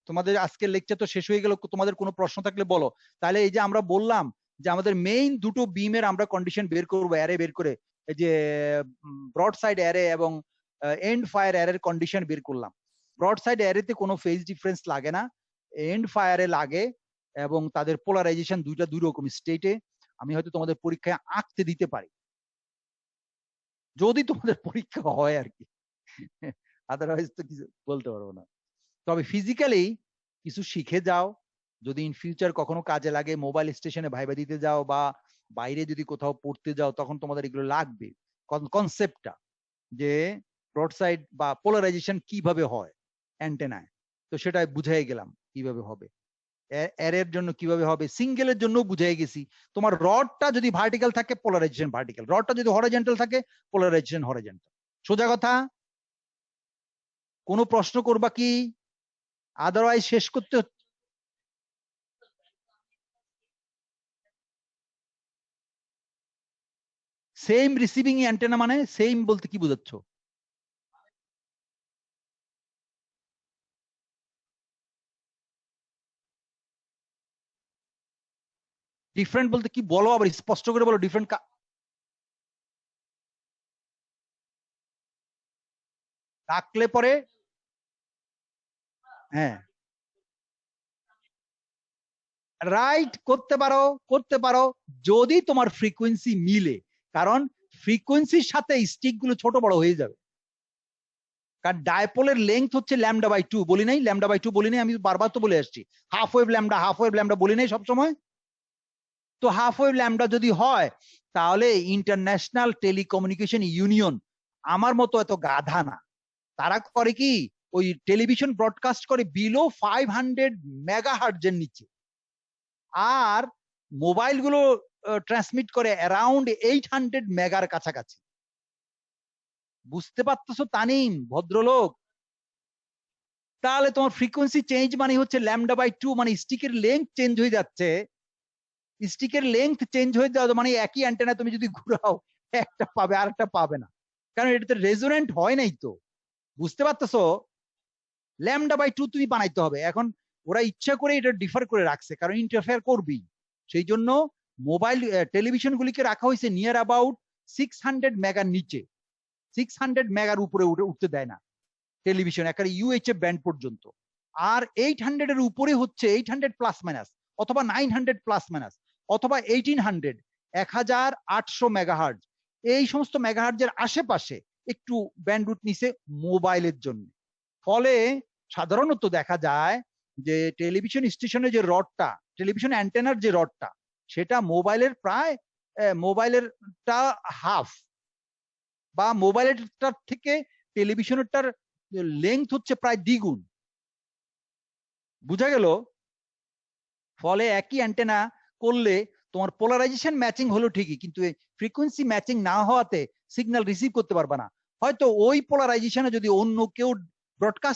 [SPEAKER 1] তোমাদের আজকের লেকচার তো শেষ হয়ে গেল, তোমাদের কোনো প্রশ্ন থাকলে বলো। তাহলে এই যে আমরা বললাম যে আমাদের মেইন দুটো বিমের আমরা কন্ডিশন বের করবো, অ্যারে বের করে, এই যে ব্রড সাইড অ্যারে এবং এন্ড ফায়ার অ্যারের কন্ডিশন বের করলাম। ব্রড সাইড অ্যারেতে কোনো ফেজ ডিফারেন্স লাগে না, এন্ড ফায়ারে লাগে, এবং তাদের পোলারাইজেশন দুইটা দুই রকম স্টেটে। আমি হয়তো তোমাদের পরীক্ষায় আঁকতে দিতে পারি, যদি তোমাদের পরীক্ষা হয় আর কি, আদারওয়াইজ তো কিছু বলতে পারবো না। তবে ফিজিক্যালি কিছু শিখে যাও, যদি ইন ফিউচার কখনো কাজে লাগে, মোবাইল স্টেশনে ভাইবা দিতে যাও বা বাইরে যদি কোথাও পড়তে যাও, তখন তোমাদের এগুলো লাগবে কনসেপ্টটা, যে ব্রডসাইড বা পোলারাইজেশন কিভাবে হয় অ্যান্টেনায়, তো সেটা বুঝাই গেলাম কিভাবে হবে, অ্যারের জন্য কিভাবে হবে, সিঙ্গেলের জন্য বুঝাই গেছি। তোমার রডটা যদি ভার্টিক্যাল থাকে পোলারাইজেশন ভার্টিক্যাল, রডটা যদি হরিজন্টাল থাকে পোলারাইজেশন হরিজন্টাল। সোজা কথা। কোনো প্রশ্ন করবা কি? আদারওয়াইজ শেষ করতে সেম রিসিভিং অ্যান্টেনা, মানে সেম বলতে কি বোঝাচ্ছ? ডিফারেন্ট বলতে কি বলো, আবার স্পষ্ট করে বলো ডিফারেন্ট। রাখলে পরে হ্যাঁ রাইট, করতে পারো যদি তোমার ফ্রিকোয়েন্সি মিলে, কারণ ফ্রিকোয়েন্সির সাথে স্টিক গুলো ছোট বড় হয়ে যাবে। কারণ ডাইপোলের লেংথ হচ্ছে λ/2, বলি নাই λ/2 বলি নাই, আমি বারবার তো বলে আসছি। হাফ ওয়েভ ল্যামডা বলি নাই সবসময়। তো হাফ ওয়েভ ল্যামডা যদি হয়, তাহলে ইন্টারন্যাশনাল টেলিকমিউনিকেশন ইউনিয়ন আমার মতো এত গাধা না। তারা করে কি, ওই টেলিভিশন ব্রডকাস্ট করে বিলো 500 মেগাহার্টজের নিচে, আর মোবাইল গুলো ট্রান্সমিট করে অ্যারাউন্ড 800 মেগার কাছাকাছি। বুঝতে পারতেছো তানিম ভদ্রলোক? তাহলে তোমার ফ্রিকোয়েন্সি চেঞ্জ মানে হচ্ছে λ/2, মানে স্টিকের লেন্থ চেঞ্জ হয়ে যাচ্ছে। স্টিকের লেন্থ চেঞ্জ হয়ে যাওয়া মানে একই অ্যান্টেনা তুমি যদি ঘুরাও একটা পাবে আর একটা পাবে না, কারণ এটাতে রেজোনেন্ট হয় নাই তো। বুঝতে পারতেছো? λ/2 তুমি বানাইতে হবে। এখন ওরা ইচ্ছা করে এটা ডিফার করে রাখছে, কারণ ইন্টারফেয়ার করবেই। সেই জন্য মোবাইল টেলিভিশন গুলিকে রাখা হয়েছে নিয়ার অ্যাবাউট 600 মেগার নিচে। 600 মেগার উপরে উঠতে দেয় না টেলিভিশন, একেবারে ইউএইচএফ ব্যান্ড পর্যন্ত। আর 800 এর উপরে হচ্ছে 800 প্লাস মাইনাস, অথবা 900 প্লাস মাইনাস, অথবা 1800, 1800 মেগাহার্জ। এই সমস্ত মেগাহার্জের আশেপাশে একটু ব্যান্ডউইথ নিছে মোবাইলের জন্য। ফলে সাধারণত দেখা যায় যে টেলিভিশন স্টেশনের যে রডটা, টেলিভিশন অ্যান্টেনার যে রডটা, সেটা মোবাইলের প্রায় মোবাইলেরটা হাফ, বা মোবাইলেরটার থেকে টেলিভিশনেরটার লেংথ হচ্ছে প্রায় দ্বিগুণ। বুঝা গেল? ফলে একই অ্যান্টেনা করলে তোমার পোলারাইজেশন ম্যাচিং হলো ঠিকই, কিন্তু ফ্রিকোয়েন্সি ম্যাচিং না হওয়াতে সিগন্যাল রিসিভ করতে পারবে না। হয়তো ওই পোলারাইজেশনে যদি অন্য কেউ ব্রডকাস্ট